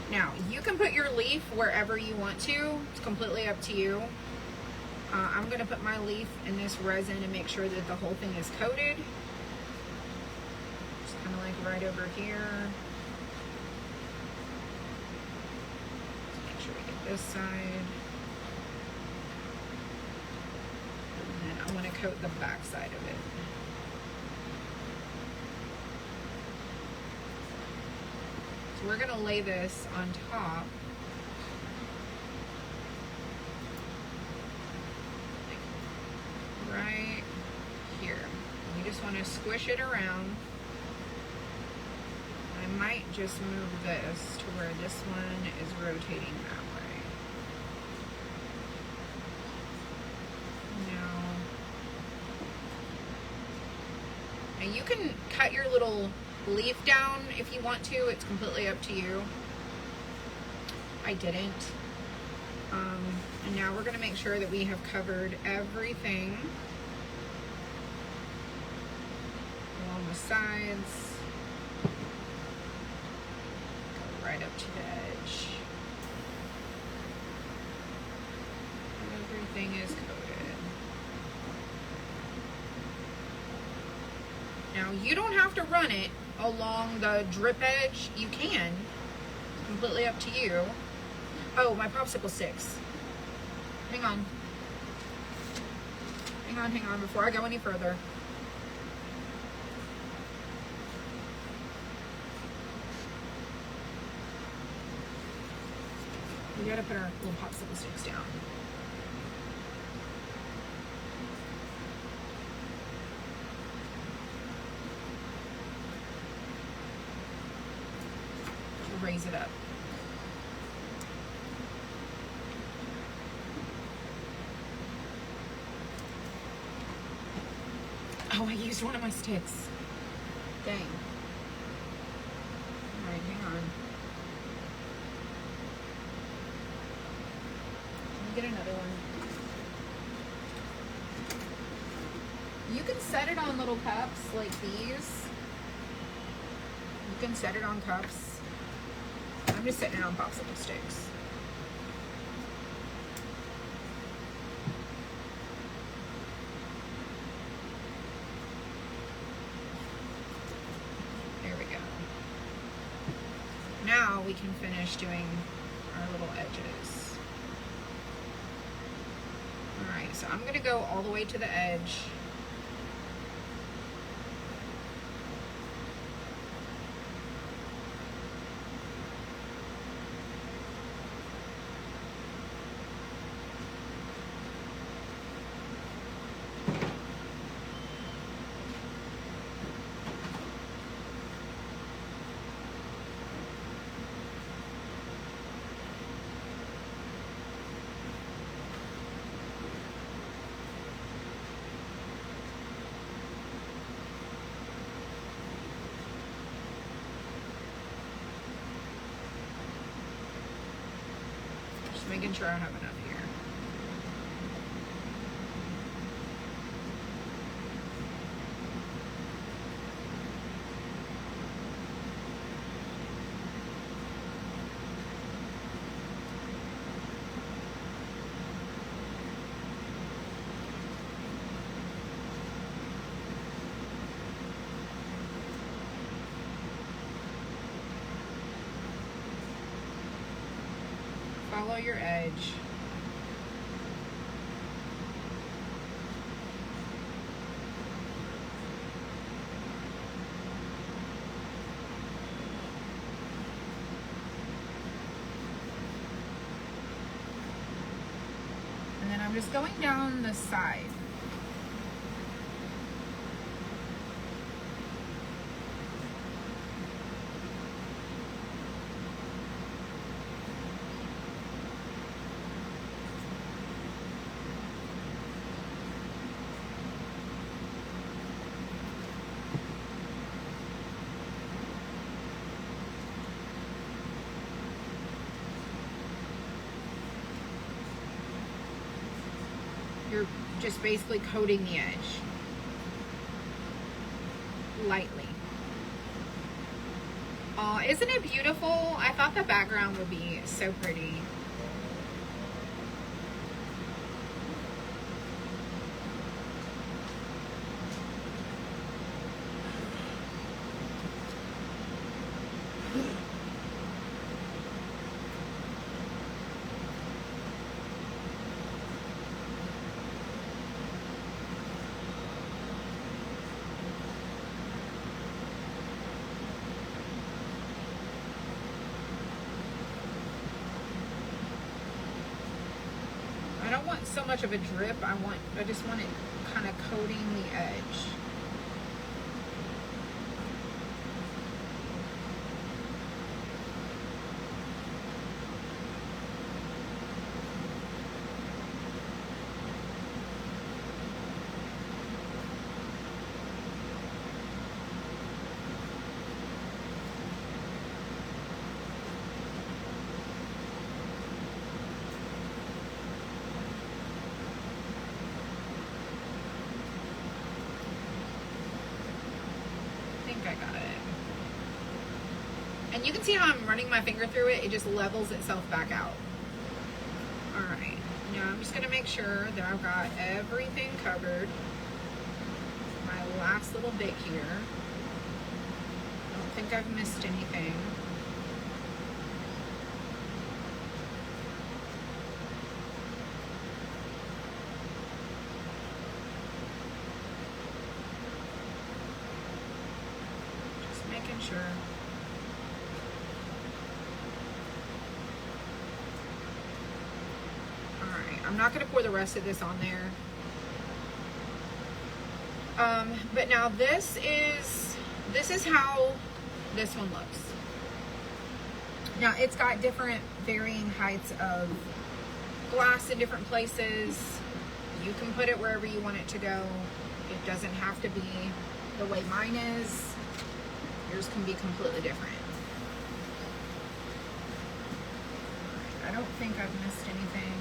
Now, you can put your leaf wherever you want to. It's completely up to you. I'm going to put my leaf in this resin and make sure that the whole thing is coated. Just kind of like right over here. Let's make sure we get this side. And then I'm going to coat the back side of it. So we're going to lay this on top. Like right here. You just want to squish it around. I might just move this to where this one is rotating that way. Now you can cut your little leaf down if you want to. It's completely up to you. I didn't. And now we're going to make sure that we have covered everything along the sides. Go right up to the edge. Everything is coated. Now you don't have to run it along the drip edge. You can. It's completely up to you. Oh, my popsicle sticks. Hang on. Hang on before I go any further. We gotta put our little popsicle sticks down. Raise it up. Oh, I used one of my sticks. Dang. Alright, hang on. Let me get another one. You can set it on little cups like these. You can set it on cups. I'm just setting it on popsicle sticks. There we go. Now we can finish doing our little edges. Alright, so I'm gonna go all the way to the edge. Just making sure I have enough here. Follow your edge. And then I'm just going down the side. You're just basically coating the edge lightly. Oh, isn't it beautiful? I thought the background would be so pretty. I don't want so much of a drip. I just want it kind of coating the edge. I got it. And you can see how I'm running my finger through it. It just levels itself back out. Alright, now I'm just going to make sure that I've got everything covered. My last little bit here. I don't think I've missed anything. Sure. Alright, I'm not going to pour the rest of this on there. But now this is how this one looks. Now it's got different varying heights of glass in different places. You can put it wherever you want it to go. It doesn't have to be the way mine is. Yours can be completely different. I don't think I've missed anything.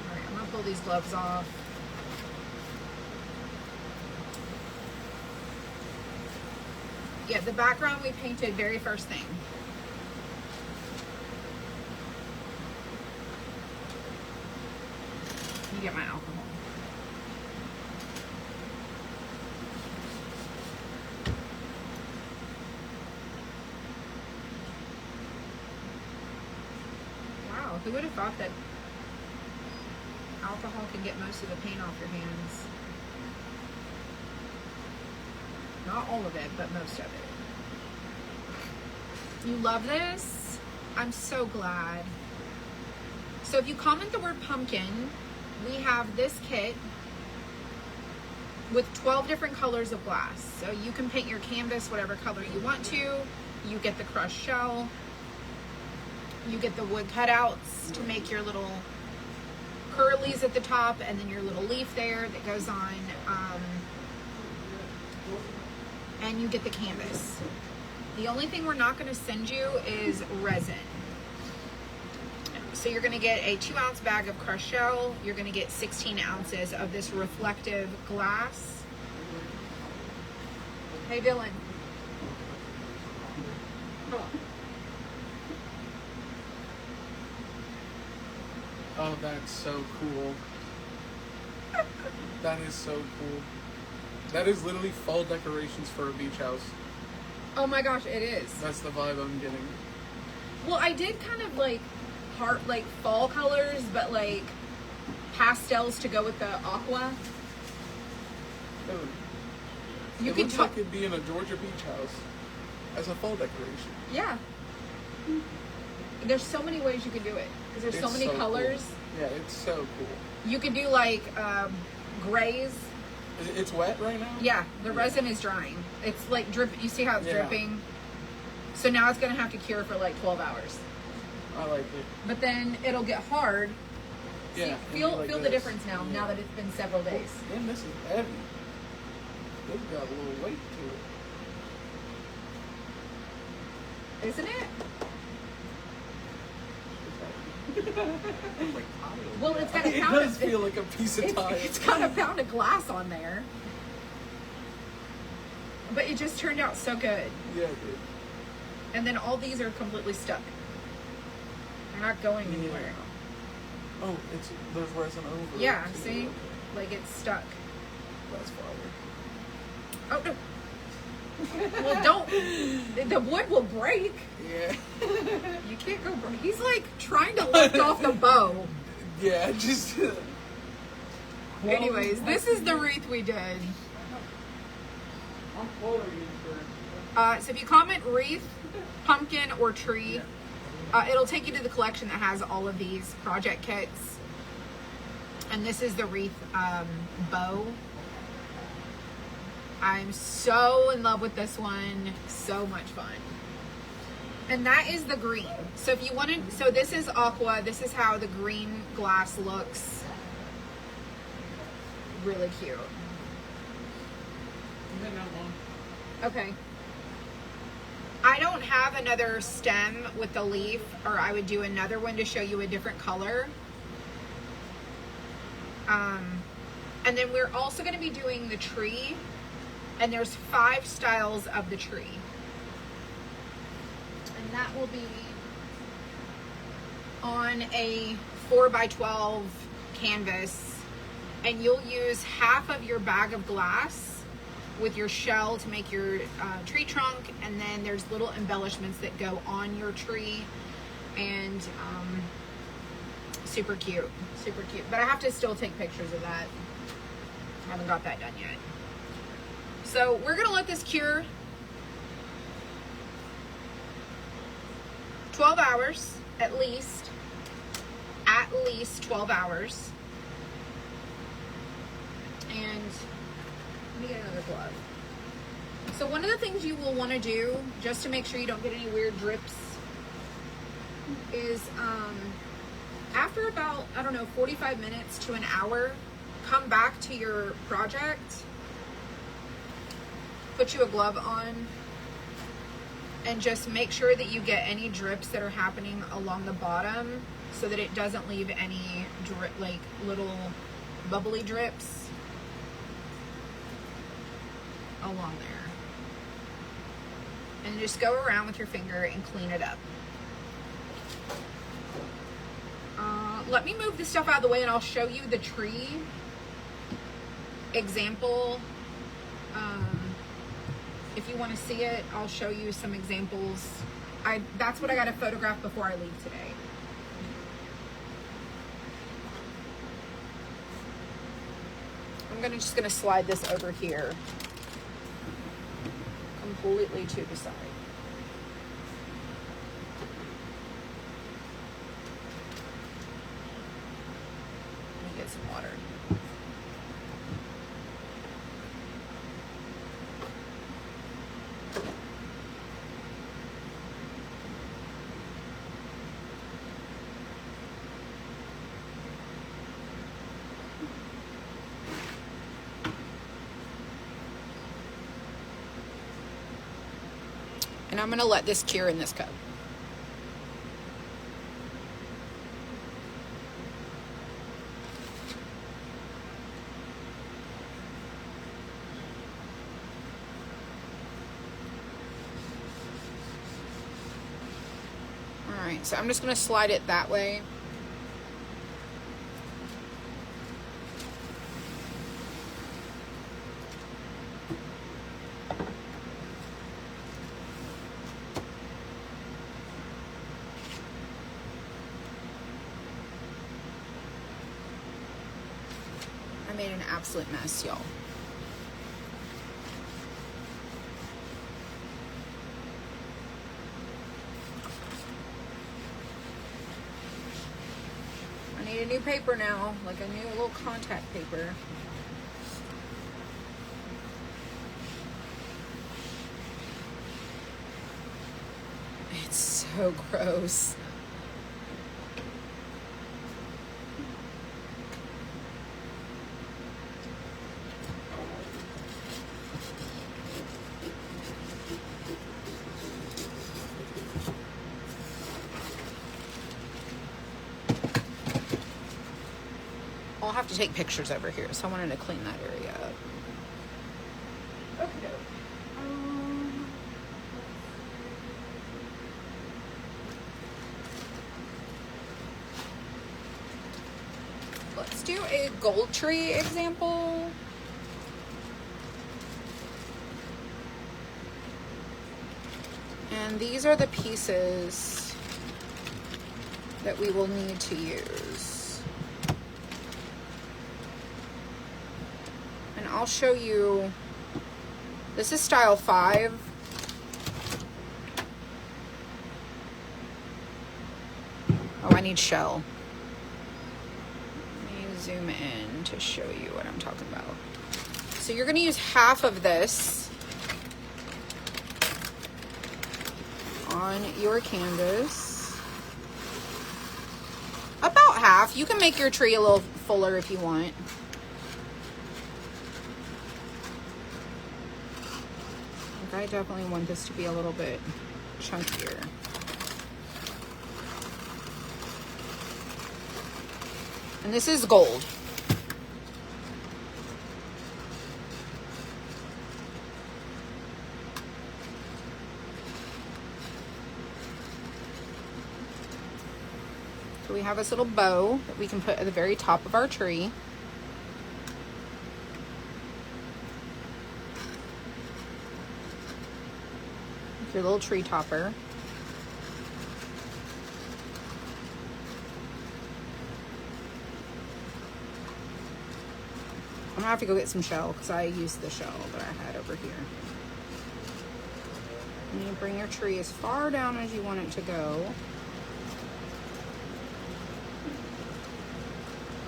Alright, I'm gonna pull these gloves off. Yeah, the background we painted very first thing. Let me get my alcohol. who would have thought that alcohol can get most of the paint off your hands? Not all of it, but most of it. You love this? I'm so glad. So if you comment the word pumpkin, we have this kit with 12 different colors of glass. So you can paint your canvas whatever color you want to. You get the crushed shell. You get the wood cutouts to make your little curlies at the top, and then your little leaf there that goes on. And you get the canvas. The only thing we're not going to send you is resin. So you're going to get a 2-ounce bag of crushed shell. You're going to get 16 ounces of this reflective glass. Hey, Dylan. Oh, that's so cool. That is so cool. That is literally fall decorations for a beach house. Oh my gosh, it is. That's the vibe I'm getting. Well, I did kind of like fall colors, but like pastels to go with the aqua. Dude, You it can looks like it'd be in a Georgia beach house as a fall decoration. Yeah. There's so many ways you can do it because there's so It's many so colors. Cool. Yeah, it's so cool. You could do like grays. It's wet right now? Yeah, the resin is drying. It's like dripping. You see how it's dripping? So now it's going to have to cure for like 12 hours. I like it. But then it'll get hard. Yeah. See, feel the difference now that it's been several days. Oh, and this is heavy. This got a little weight to it. Isn't it? I'm like, Well, it's got a it pound does of feel like a piece of tile. It's got a pound of glass on there. But it just turned out so good. Yeah, it did. And then all these are completely stuck. They're not going anywhere. Oh, there's resin over it. Yeah, too. see? Like it's stuck. That's fire. Oh, no. Well, don't. The wood will break. Yeah. You can't go break. He's like trying to lift off the bow. Yeah, just. Anyways, this is the wreath we did. I'm quoting you So if you comment wreath, pumpkin, or tree, it'll take you to the collection that has all of these project kits. And this is the wreath bow. I'm so in love with this one. So much fun. And that is the green. So if you wanted, so this is aqua. This is how the green glass looks. Really cute. Okay. I don't have another stem with the leaf, or I would do another one to show you a different color. And then we're also going to be doing the tree, and there's 5 styles of the tree. And that will be on a 4x12 canvas, and you'll use half of your bag of glass with your shell to make your tree trunk, and then there's little embellishments that go on your tree, and super cute, super cute. But I have to still take pictures of that. I haven't got that done yet. So we're gonna let this cure 12 hours at least 12 hours. And let me get another glove. So one of the things you will want to do, just to make sure you don't get any weird drips, is after about, I don't know, 45 minutes to an hour, come back to your project, put you a glove on, and just make sure that you get any drips that are happening along the bottom so that it doesn't leave any drip, like little bubbly drips along there. And just go around with your finger and clean it up. Let me move this stuff out of the way and I'll show you the tree example. If you want to see it, I'll show you some examples. That's what I got to photograph before I leave today. just gonna slide this over here completely to the side. Let me get some water. And I'm gonna let this cure in this cup. All right, so I'm just gonna slide it that way. I made an absolute mess, y'all. I need a new paper now, like a new little contact paper. It's so gross. I'll have to take pictures over here, so I wanted to clean that area up. Okay. Let's do a gold tree example. And these are the pieces that we will need to use. And I'll show you, this is style 5. Oh, I need shell. Let me zoom in to show you what I'm talking about. So you're gonna use half of this on your canvas. About half. You can make your tree a little fuller if you want. I definitely want this to be a little bit chunkier. And this is gold. So we have this little bow that we can put at the very top of our tree. Your little tree topper. I'm gonna have to go get some shell because I used the shell that I had over here. And you bring your tree as far down as you want it to go.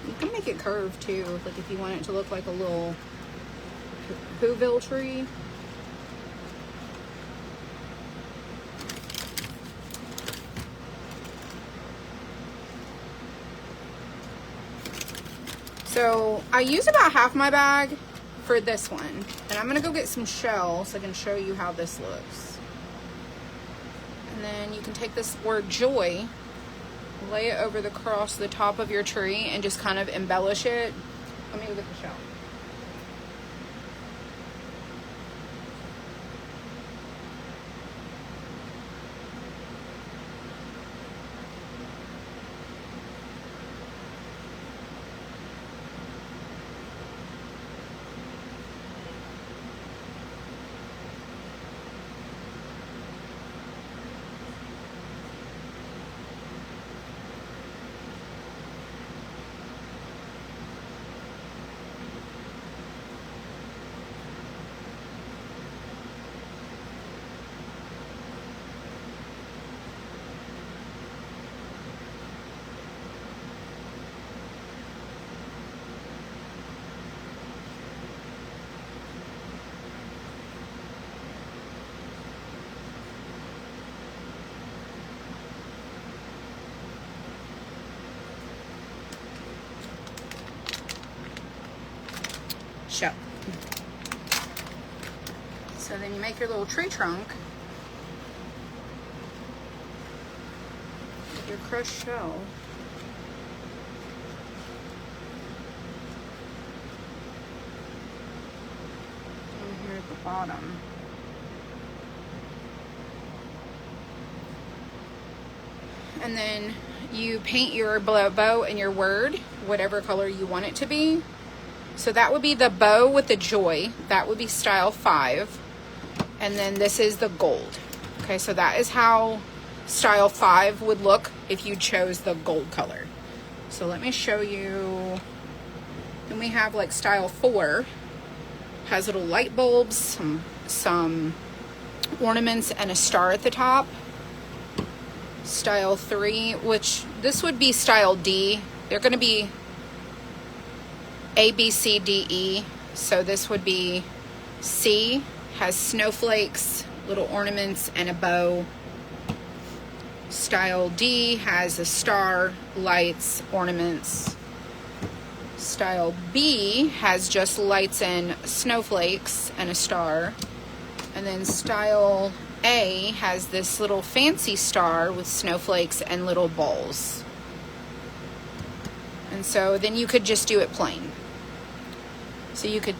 You can make it curved too, like if you want it to look like a little Whoville tree. So I use about half my bag for this one. And I'm gonna go get some shell so I can show you how this looks. And then you can take this word joy, lay it over across the top of your tree and just kind of embellish it. Let me go get the shell. shell. So then you make your little tree trunk with your crushed shell. And here at the bottom. And then you paint your bow and your word, whatever color you want it to be. So that would be the bow with the joy. That would be style 5. And then this is the gold. Okay, so that is how style 5 would look if you chose the gold color. So let me show you. Then we have like style 4. Has little light bulbs, some ornaments, and a star at the top. Style 3, which this would be style D. They're going to be A, B, C, D, E. So this would be C, has snowflakes, little ornaments, and a bow. Style D has a star, lights, ornaments. Style B has just lights and snowflakes and a star. And then style A has this little fancy star with snowflakes and little balls. And so then you could just do it plain. So you could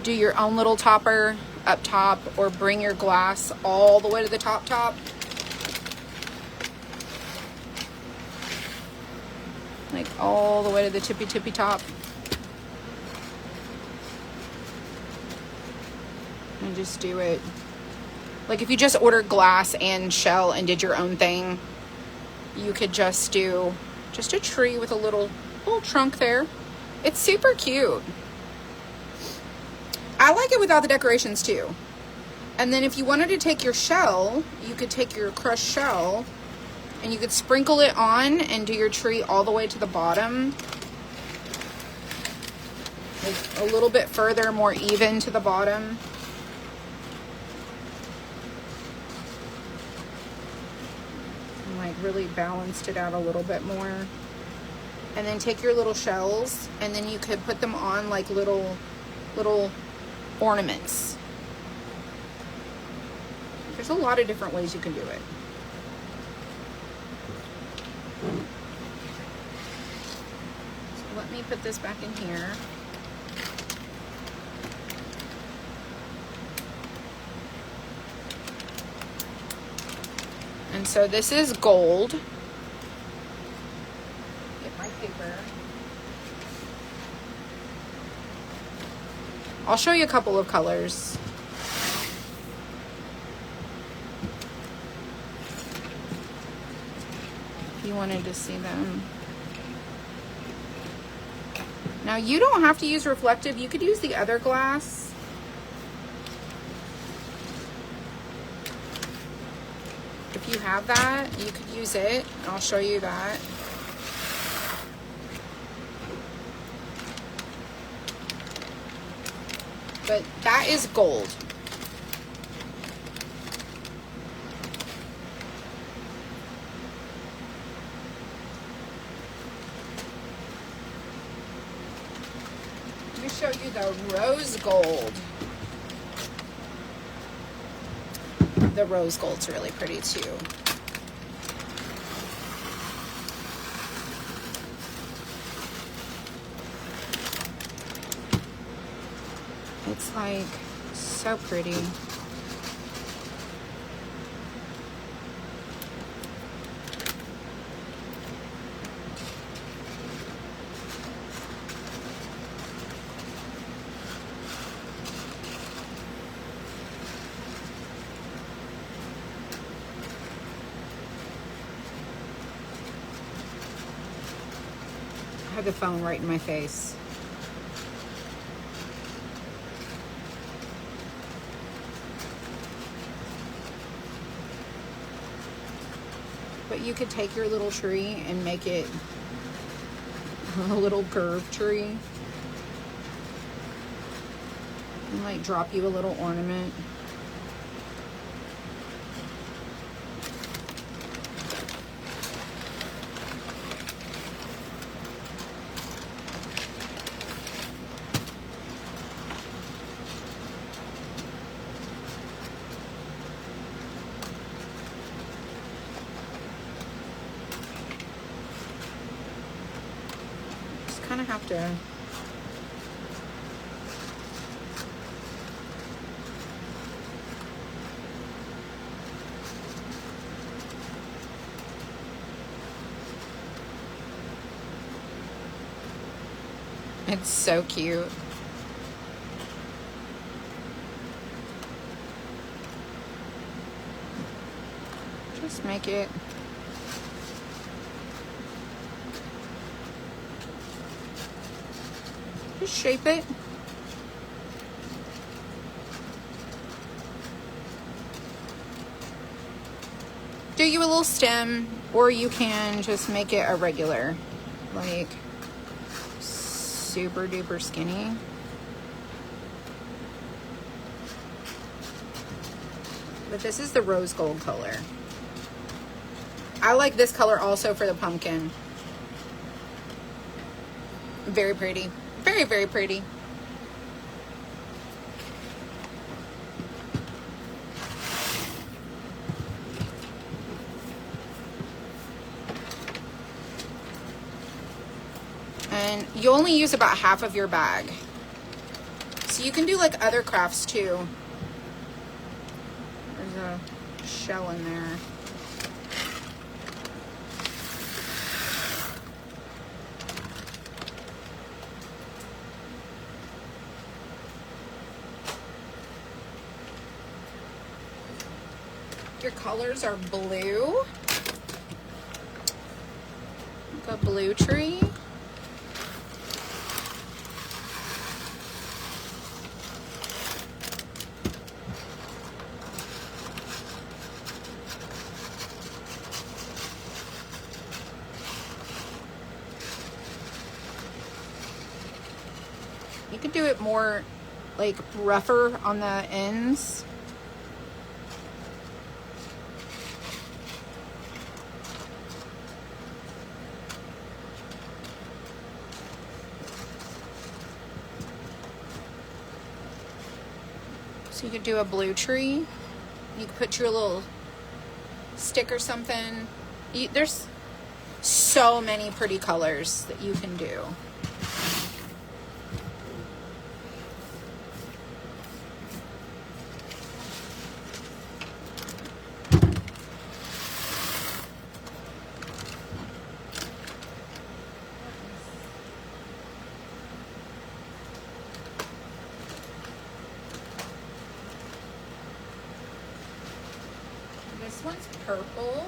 do your own little topper up top, or bring your glass all the way to the top. Like all the way to the tippy top. And just do it. Like if you just ordered glass and shell and did your own thing, you could just do just a tree with a little trunk there. It's super cute. I like it without the decorations too. And then if you wanted to take your shell, you could take your crushed shell and you could sprinkle it on and do your tree all the way to the bottom. Like a little bit further, more even to the bottom. And like really balanced it out a little bit more. And then take your little shells and then you could put them on like little ornaments. There's a lot of different ways you can do it. So let me put this back in here. And so this is gold. Get my paper. I'll show you a couple of colors. If you wanted to see them. Now you don't have to use reflective. You could use the other glass. If you have that, you could use it. I'll show you that. But that is gold. Let me show you the rose gold. The rose gold's really pretty too. It's like so pretty. I have the phone right in my face. But you could take your little tree and make it a little curved tree. And like drop you a little ornament. kind of have to. It's so cute. Just make it. Just shape it. Do you a little stem, or you can just make it a regular, like super duper skinny. But this is the rose gold color. I like this color also for the pumpkin. Very pretty. Very, very pretty. And you only use about half of your bag. So you can do like other crafts too. There's a shell in there. Your colors are blue. Like a blue tree. You could do it more like rougher on the ends. So you could do a blue tree. You could put your little stick or something. There's so many pretty colors that you can do. This one's purple.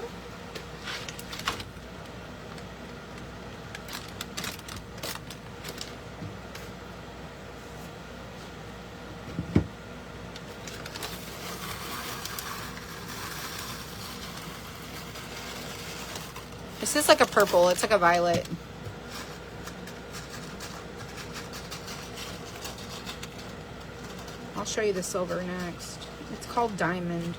This is like a purple. It's like a violet. I'll show you the silver next. It's called diamond.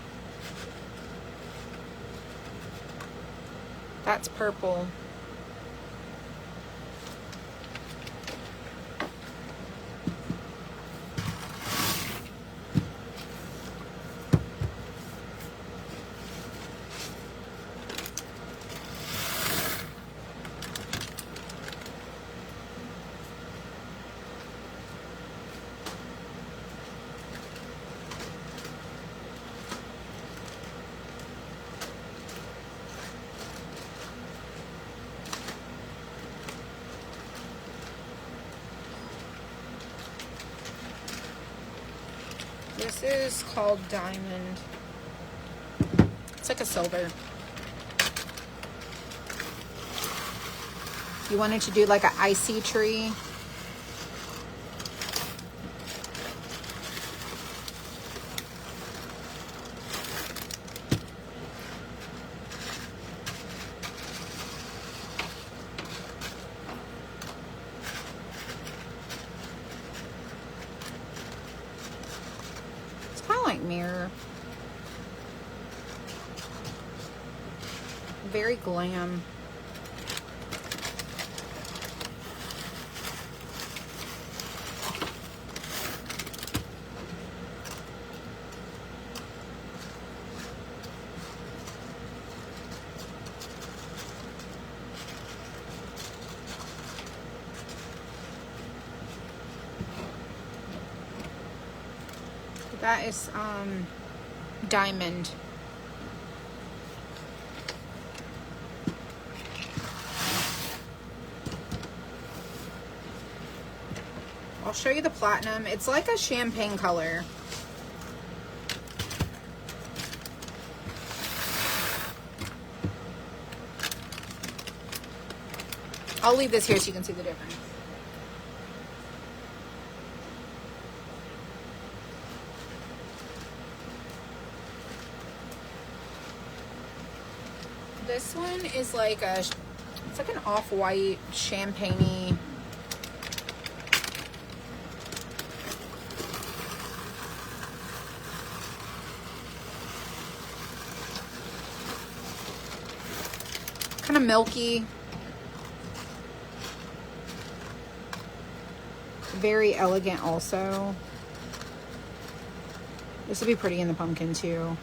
That's purple. This is called diamond. It's like a silver. You wanted to do like an icy tree. Like mirror. Very glam. That is diamond. I'll show you the platinum. It's like a champagne color. I'll leave this here so you can see the difference. This one is like a, it's like an off-white champagne-y. Kind of milky. Very elegant also. This would be pretty in the pumpkin too.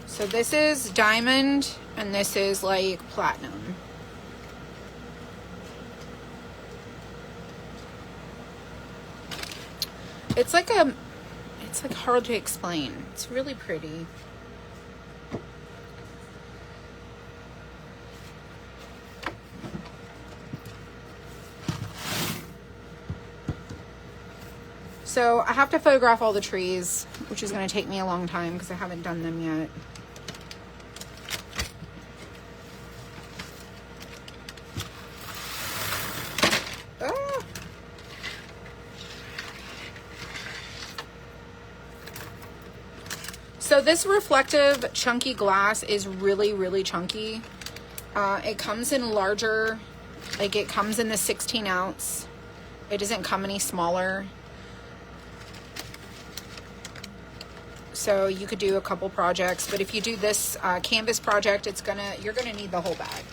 So this is diamond and this is like platinum. It's like hard to explain. It's really pretty. So I have to photograph all the trees, which is going to take me a long time because I haven't done them yet. So this reflective chunky glass is really, really chunky. It comes in larger, like it comes in the 16 ounce. It doesn't come any smaller. So you could do a couple projects, but if you do this canvas project, you're gonna need the whole bag.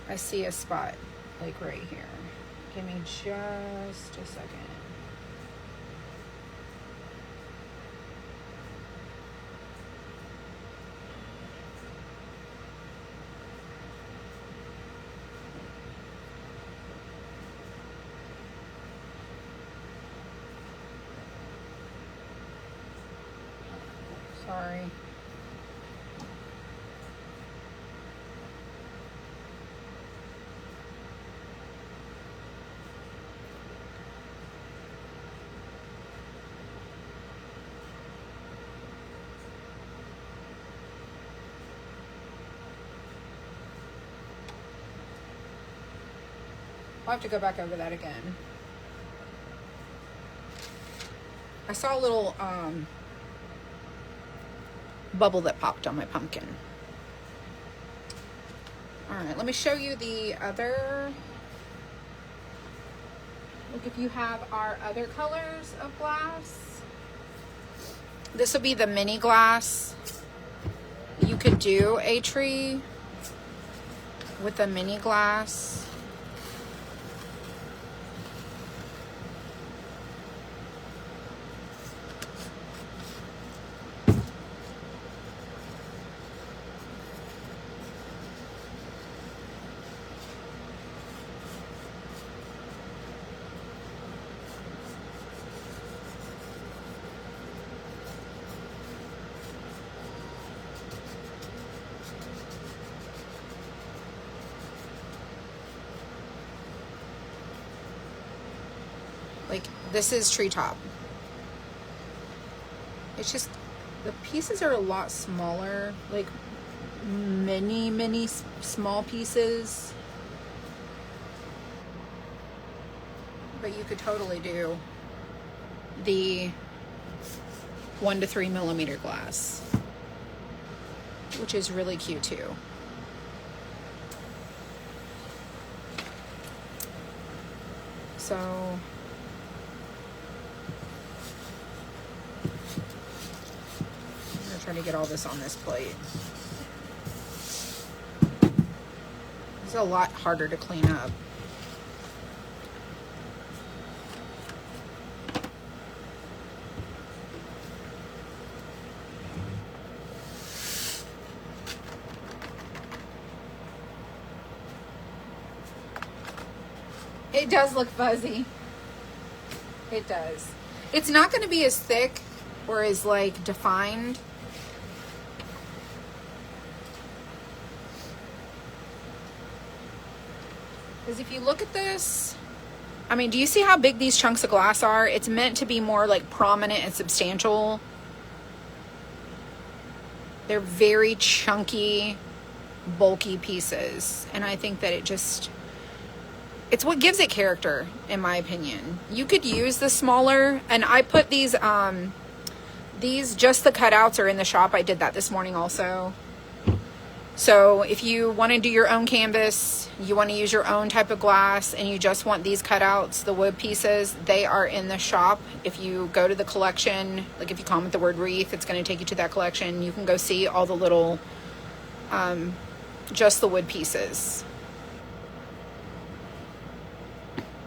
I see a spot like right here. Give me just a second. Sorry. I'll have to go back over that again. I saw a little bubble that popped on my pumpkin. All right, let me show you the other. Look, if you have our other colors of glass, this will be the mini glass. You could do a tree with a mini glass. Like this is treetop. It's just the pieces are a lot smaller, like mini small pieces. But you could totally do the 1 to 3 millimeter glass, which is really cute too. So try to get all this on this plate. It's a lot harder to clean up. It does look fuzzy. It does. It's not going to be as thick or as like defined. Because if you look at this, I mean, do you see how big these chunks of glass are? It's meant to be more like prominent and substantial. They're very chunky, bulky pieces. And I think that it's what gives it character, in my opinion. You could use the smaller, and I put these just the cutouts are in the shop. I did that this morning also. So if you want to do your own canvas, you want to use your own type of glass, and you just want these cutouts, the wood pieces, they are in the shop. If you go to the collection, like if you comment the word wreath, it's going to take you to that collection. You can go see all the little, just the wood pieces.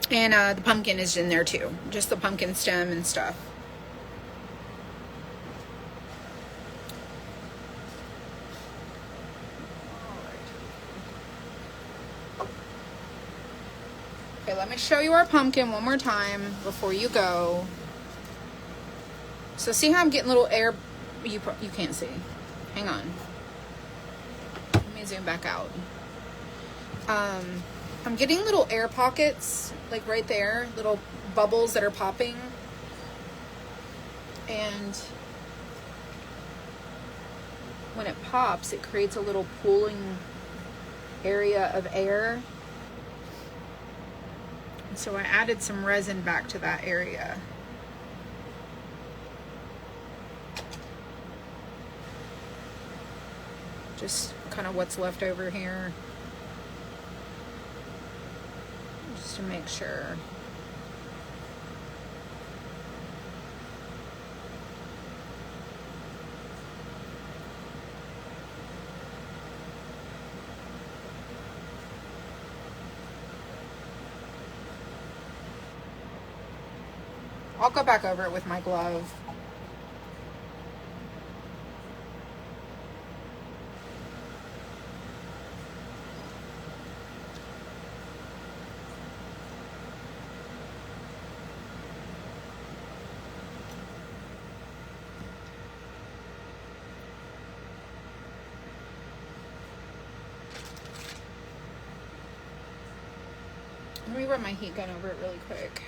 And the pumpkin is in there too. Just the pumpkin stem and stuff. Okay, let me show you our pumpkin one more time before you go. So see how I'm getting little air, you can't see. Hang on. Let me zoom back out. I'm getting little air pockets, like right there, little bubbles that are popping. And when it pops, it creates a little pooling area of air. And so I added some resin back to that area. Just kind of what's left over here. Just to make sure. I'll go back over it with my glove. Let me run my heat gun over it really quick.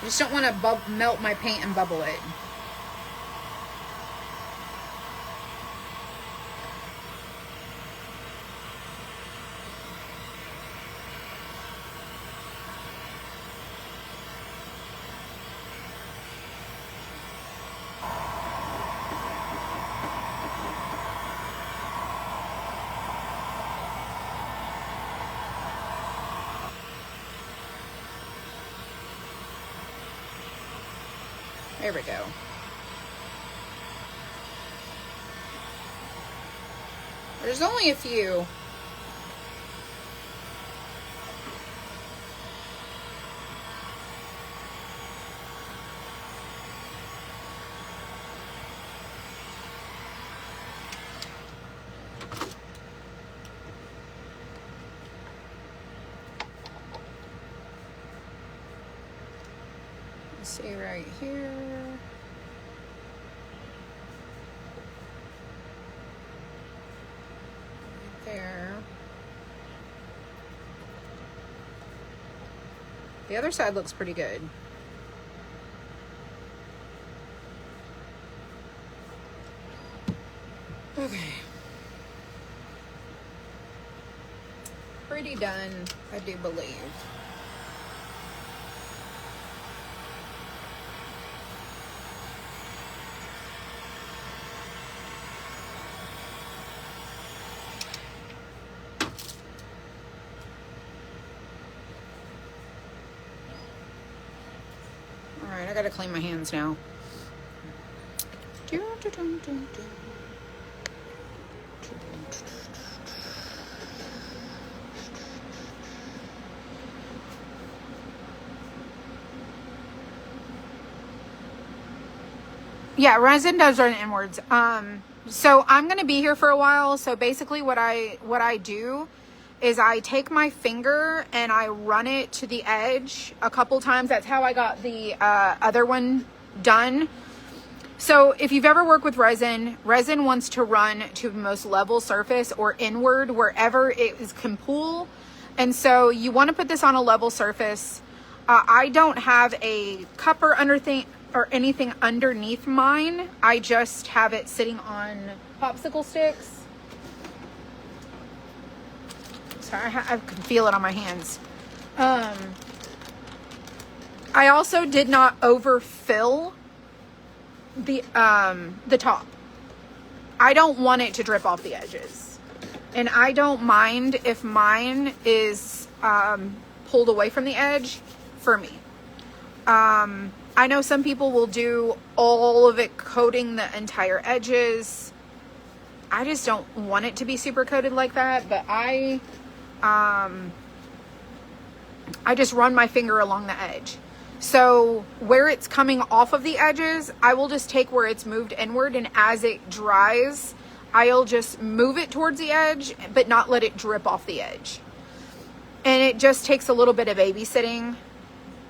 I just don't want to melt my paint and bubble it. There we go. There's only a few. Let's see right here. There. The other side looks pretty good. Okay. Pretty done, I do believe. gotta clean my hands now. Yeah, resin does run inwards. So I'm gonna be here for a while. So basically, what I do is I take my finger and I run it to the edge a couple times. That's how I got the other one done. So if you've ever worked with resin, resin wants to run to the most level surface or inward wherever it can pool. And so you want to put this on a level surface. I don't have a cup or anything underneath mine. I just have it sitting on popsicle sticks. Sorry, I can feel it on my hands. I also did not overfill the top. I don't want it to drip off the edges. And I don't mind if mine is pulled away from the edge for me. I know some people will do all of it coating the entire edges. I just don't want it to be super coated like that, but I just run my finger along the edge. So where it's coming off of the edges, I will just take where it's moved inward, and as it dries, I'll just move it towards the edge, but not let it drip off the edge. And it just takes a little bit of babysitting.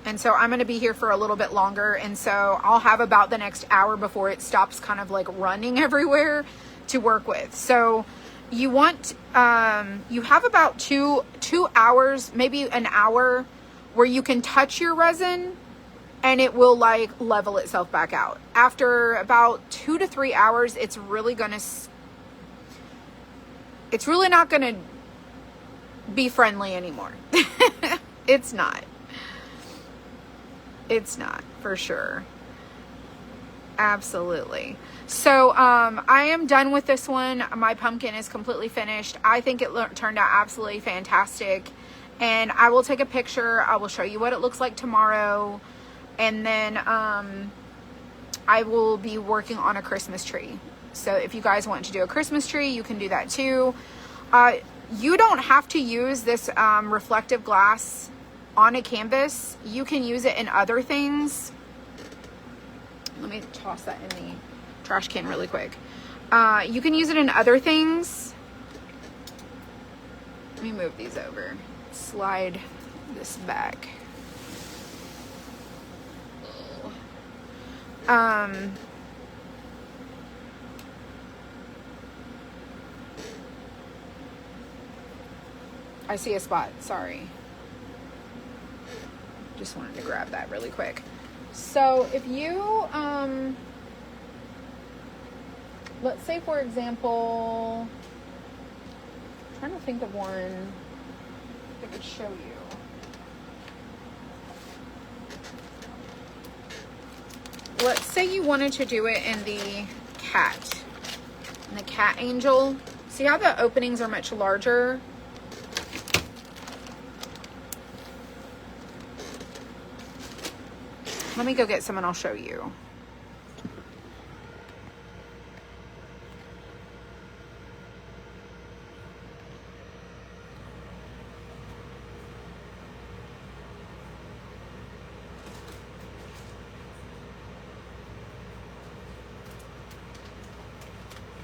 And so I'm going to be here for a little bit longer. And so I'll have about the next hour before it stops kind of like running everywhere to work with. So you want, you have about two hours, maybe an hour, where you can touch your resin and it will like level itself back out. After about 2 to 3 hours, it's really not going to be friendly anymore. It's not. It's not, for sure. Absolutely. So I am done with this one. My pumpkin is completely finished. I think it turned out absolutely fantastic. And I will take a picture. I will show you what it looks like tomorrow. And then I will be working on a Christmas tree. So if you guys want to do a Christmas tree, you can do that too. You don't have to use this reflective glass on a canvas. You can use it in other things. Let me toss that in the trash can really quick. You can use it in other things. Let me move these over. Slide this back. I see a spot, sorry. Just wanted to grab that really quick. So if you, let's say for example, I'm trying to think of one that could show you. Let's say you wanted to do it in the cat angel. See how the openings are much larger? Let me go get some and I'll show you.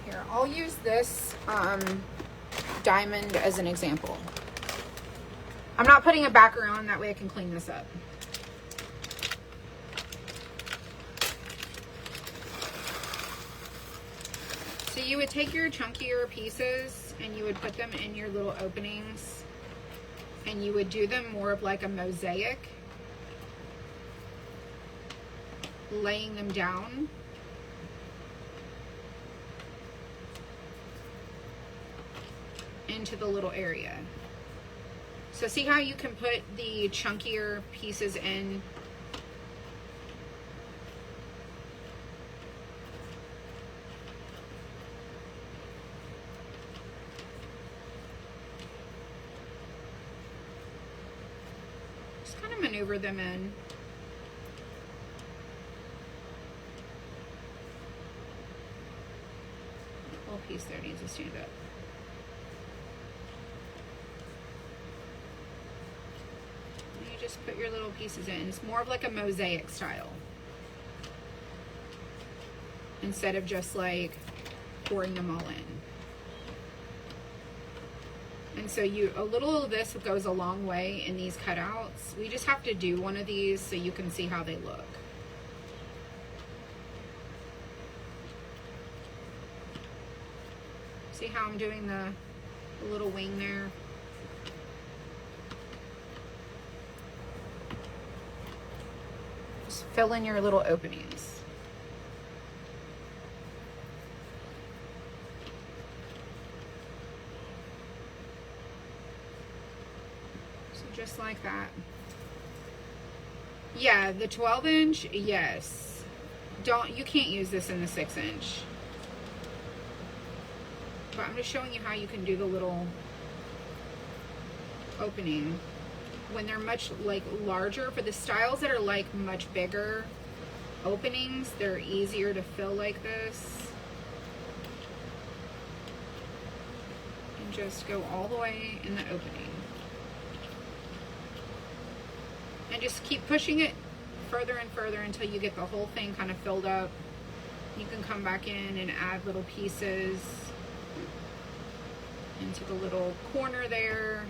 Here, I'll use this diamond as an example. I'm not putting a background, that way I can clean this up. So you would take your chunkier pieces and you would put them in your little openings and you would do them more of like a mosaic, laying them down. Into the little area. So see how you can put the chunkier pieces in? Just kind of maneuver them in. piece there needs to stand up. You just put your little pieces in. It's more of like a mosaic style, instead of just like pouring them all in. And so a little of this goes a long way in these cutouts. We just have to do one of these so you can see how they look. See how I'm doing the little wing there? Just fill in your little openings. So just like that. Yeah, the 12-inch, yes. You can't use this in the 6-inch. But I'm just showing you how you can do the little opening when they're much like larger. For the styles that are like much bigger openings, they're easier to fill like this. And just go all the way in the opening. And just keep pushing it further and further until you get the whole thing kind of filled up. You can come back in and add little pieces into the little corner there.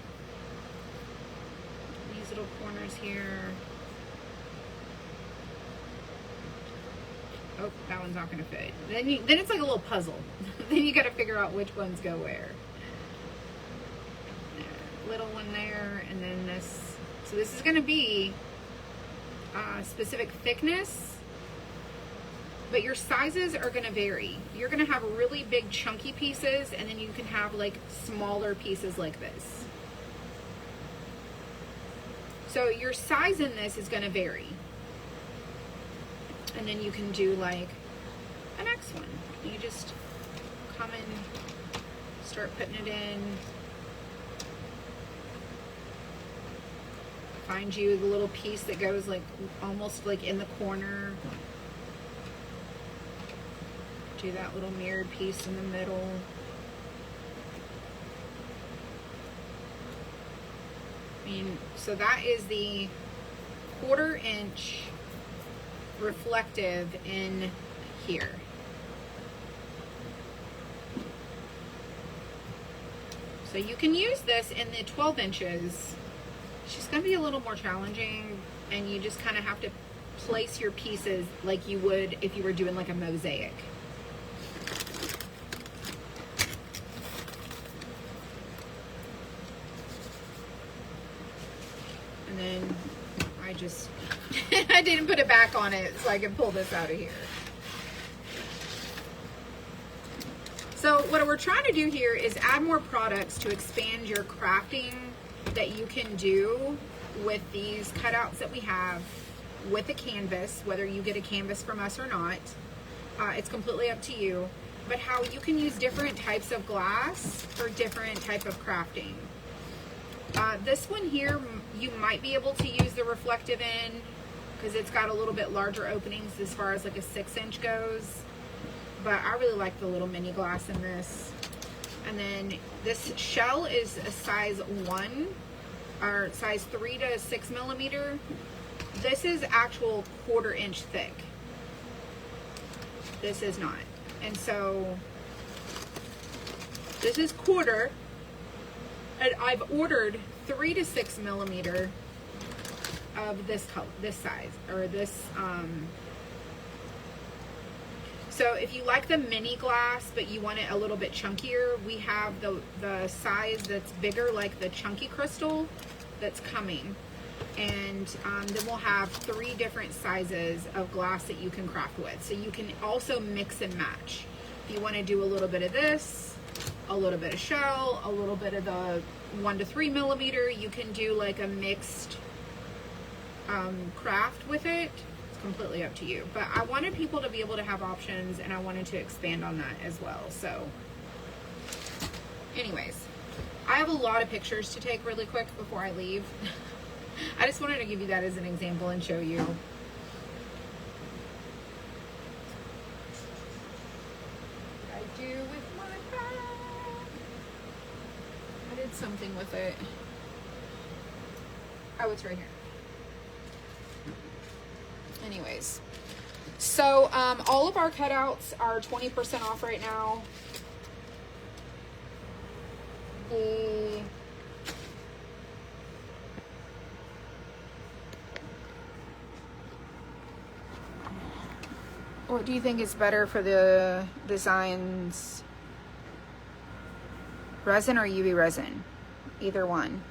These little corners here. Oh, that one's not going to fit. Then it's like a little puzzle. Then you got to figure out which ones go where. Little one there, and then this. So this is going to be specific thickness, but your sizes are going to vary. You're going to have really big chunky pieces, and then you can have like smaller pieces like this. So your size in this is going to vary. And then you can do like a next one. You just come and start putting it in. Find you the little piece that goes like almost like in the corner. Do that little mirrored piece in the middle. I mean, so that is the 1/4 inch reflective in here. So you can use this in the 12 inches. It's just going to be a little more challenging, and you just kind of have to place your pieces like you would if you were doing like a mosaic. And then I just, I didn't put it back on it so I can pull this out of here. So what we're trying to do here is add more products to expand your crafting that you can do with these cutouts that we have with a canvas, whether you get a canvas from us or not. It's completely up to you. But how you can use different types of glass for different type of crafting. This one here, you might be able to use the reflective in because it's got a little bit larger openings as far as like a 6-inch goes. But I really like the little mini glass in this. And then this shell is a size 1 or size 3 to 6 millimeter. This is actual 1/4 inch thick. This is not. And so this is 1/4. And I've ordered 3 to 6 millimeter of this color, this size, or this. So if you like the mini glass, but you want it a little bit chunkier, we have the size that's bigger, like the chunky crystal that's coming. And then we'll have 3 different sizes of glass that you can craft with. So you can also mix and match. If you want to do a little bit of this, a little bit of shell, a little bit of the 1 to 3 millimeter, you can do like a mixed craft with it. Completely up to you, but I wanted people to be able to have options, and I wanted to expand on that as well. So anyways, I have a lot of pictures to take really quick before I leave. I just wanted to give you that as an example and show you. I do with my something with it. Oh, it's right here. Anyways, so all of our cutouts are 20% off right now. What do you think is better for the designs? Resin or UV resin? Either one.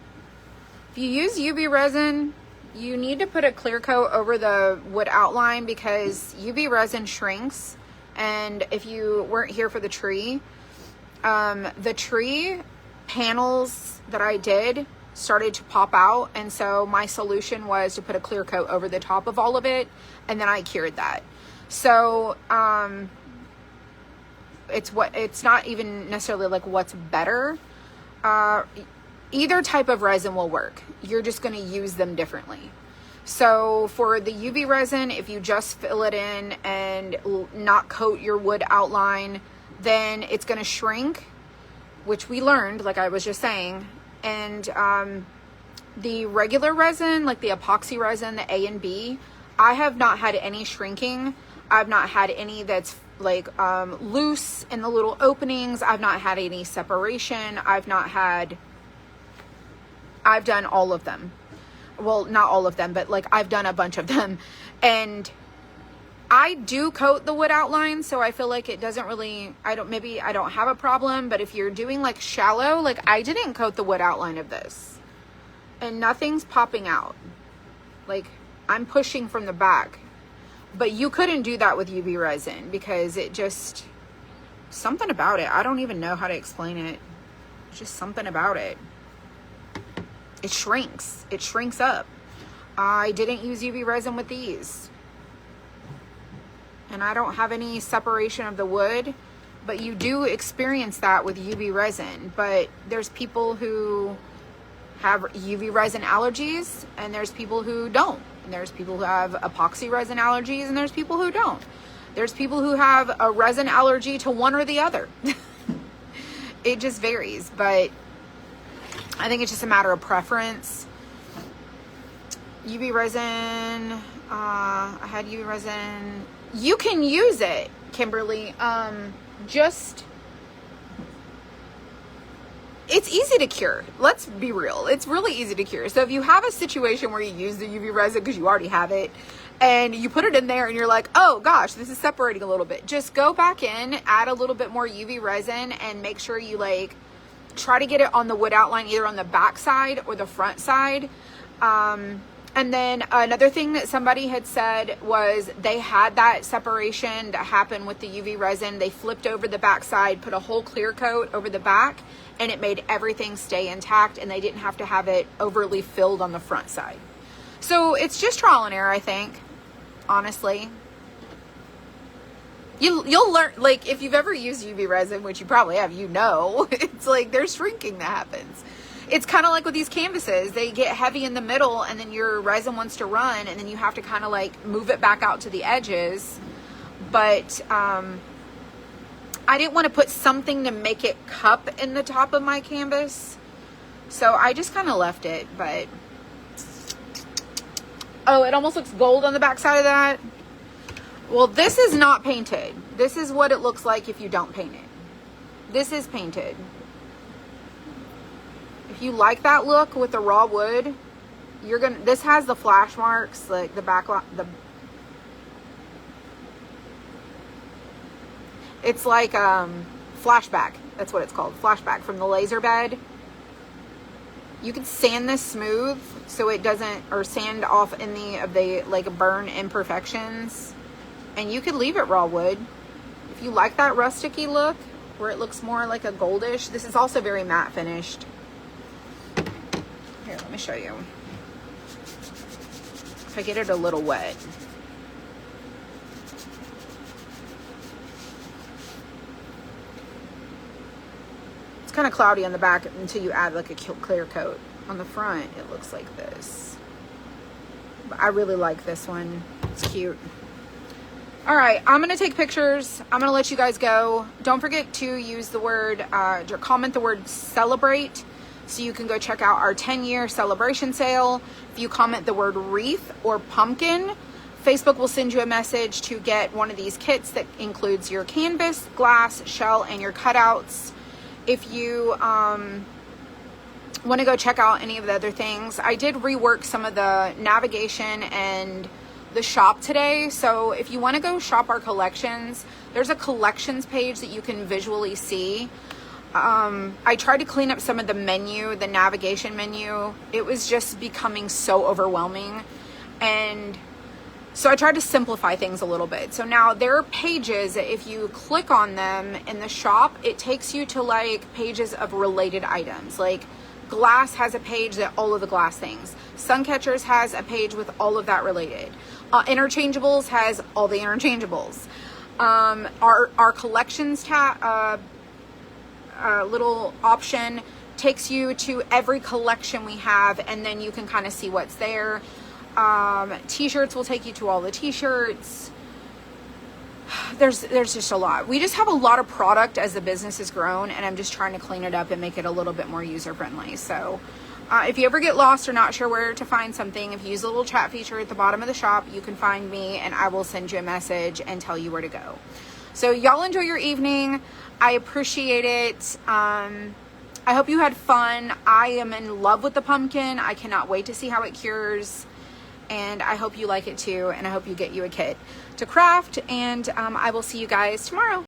If you use UV resin, you need to put a clear coat over the wood outline because UV resin shrinks. And if you weren't here for the tree panels that I did started to pop out. And so my solution was to put a clear coat over the top of all of it. And then I cured that. So, it's not even necessarily like what's better. Either type of resin will work. You're just going to use them differently. So for the UV resin, if you just fill it in and not coat your wood outline, then it's going to shrink, which we learned, like I was just saying. And the regular resin, like the epoxy resin, the A and B, I have not had any shrinking. I've not had any that's like loose in the little openings. I've not had any separation. I've done all of them. Well, not all of them, but like I've done a bunch of them. And I do coat the wood outline, so I feel like it doesn't really, maybe I don't have a problem, but if you're doing like shallow, like I didn't coat the wood outline of this and nothing's popping out. Like I'm pushing from the back, but you couldn't do that with UV resin because it just, something about it. I don't even know how to explain it. It's just something about it. It shrinks. It shrinks up. I didn't use UV resin with these. And I don't have any separation of the wood, but you do experience that with UV resin. But there's people who have UV resin allergies and there's people who don't. And there's people who have epoxy resin allergies and there's people who don't. There's people who have a resin allergy to one or the other. It just varies, but I think it's just a matter of preference. UV resin, I had UV resin. You can use it, Kimberly. It's easy to cure. Let's be real. It's really easy to cure. So if you have a situation where you use the UV resin because you already have it and you put it in there and you're like, oh gosh, this is separating a little bit. Just go back in, add a little bit more UV resin and make sure you like try to get it on the wood outline, either on the back side or the front side. And then another thing that somebody had said was they had that separation that happened with the UV resin. They flipped over the back side, put a whole clear coat over the back, and it made everything stay intact, and they didn't have to have it overly filled on the front side. So it's just trial and error, I think, honestly. You'll learn, like, if you've ever used UV resin, which you probably have, you know, it's like there's shrinking that happens. It's kind of like with these canvases. They get heavy in the middle and then your resin wants to run and then you have to kind of like move it back out to the edges. But I didn't want to put something to make it cup in the top of my canvas. So I just kind of left it, but... Oh, it almost looks gold on the back side of that. Well, this is not painted. This is what it looks like if you don't paint it. This is painted. If you like that look with the raw wood, you're gonna, this has the flash marks, like the back, it's like flashback. That's what it's called, flashback from the laser bed. You can sand this smooth so it doesn't, or sand off any of the like burn imperfections, and you could leave it raw wood. If you like that rusticy look where it looks more like a goldish, this is also very matte finished. Here, let me show you. If I get it a little wet. It's kind of cloudy on the back until you add like a clear coat. On the front, it looks like this. But I really like this one. It's cute. All right, I'm going to take pictures. I'm going to let you guys go. Don't forget to use the word, comment the word celebrate So you can go check out our 10-year celebration sale. If you comment the word wreath or pumpkin, Facebook will send you a message to get one of these kits that includes your canvas, glass, shell, and your cutouts. If you want to go check out any of the other things, I did rework some of the navigation and the shop today. So if you want to go shop our collections, there's a collections page that you can visually see. I tried to clean up some of the menu, the navigation menu. It was just becoming so overwhelming. And so I tried to simplify things a little bit. So now there are pages that if you click on them in the shop, it takes you to like pages of related items. Like glass has a page that all of the glass things. Suncatchers has a page with all of that related. Interchangeables has all the interchangeables. Our collections tab, little option takes you to every collection we have, and then you can kind of see what's there. T-shirts will take you to all the t-shirts. There's just a lot. We just have a lot of product as the business has grown, and I'm just trying to clean it up and make it a little bit more user friendly. So if you ever get lost or not sure where to find something, if you use the little chat feature at the bottom of the shop, you can find me and I will send you a message and tell you where to go. So y'all enjoy your evening. I appreciate it. I hope you had fun. I am in love with the pumpkin. I cannot wait to see how it cures. And I hope you like it too. And I hope you get you a kit to craft. And I will see you guys tomorrow.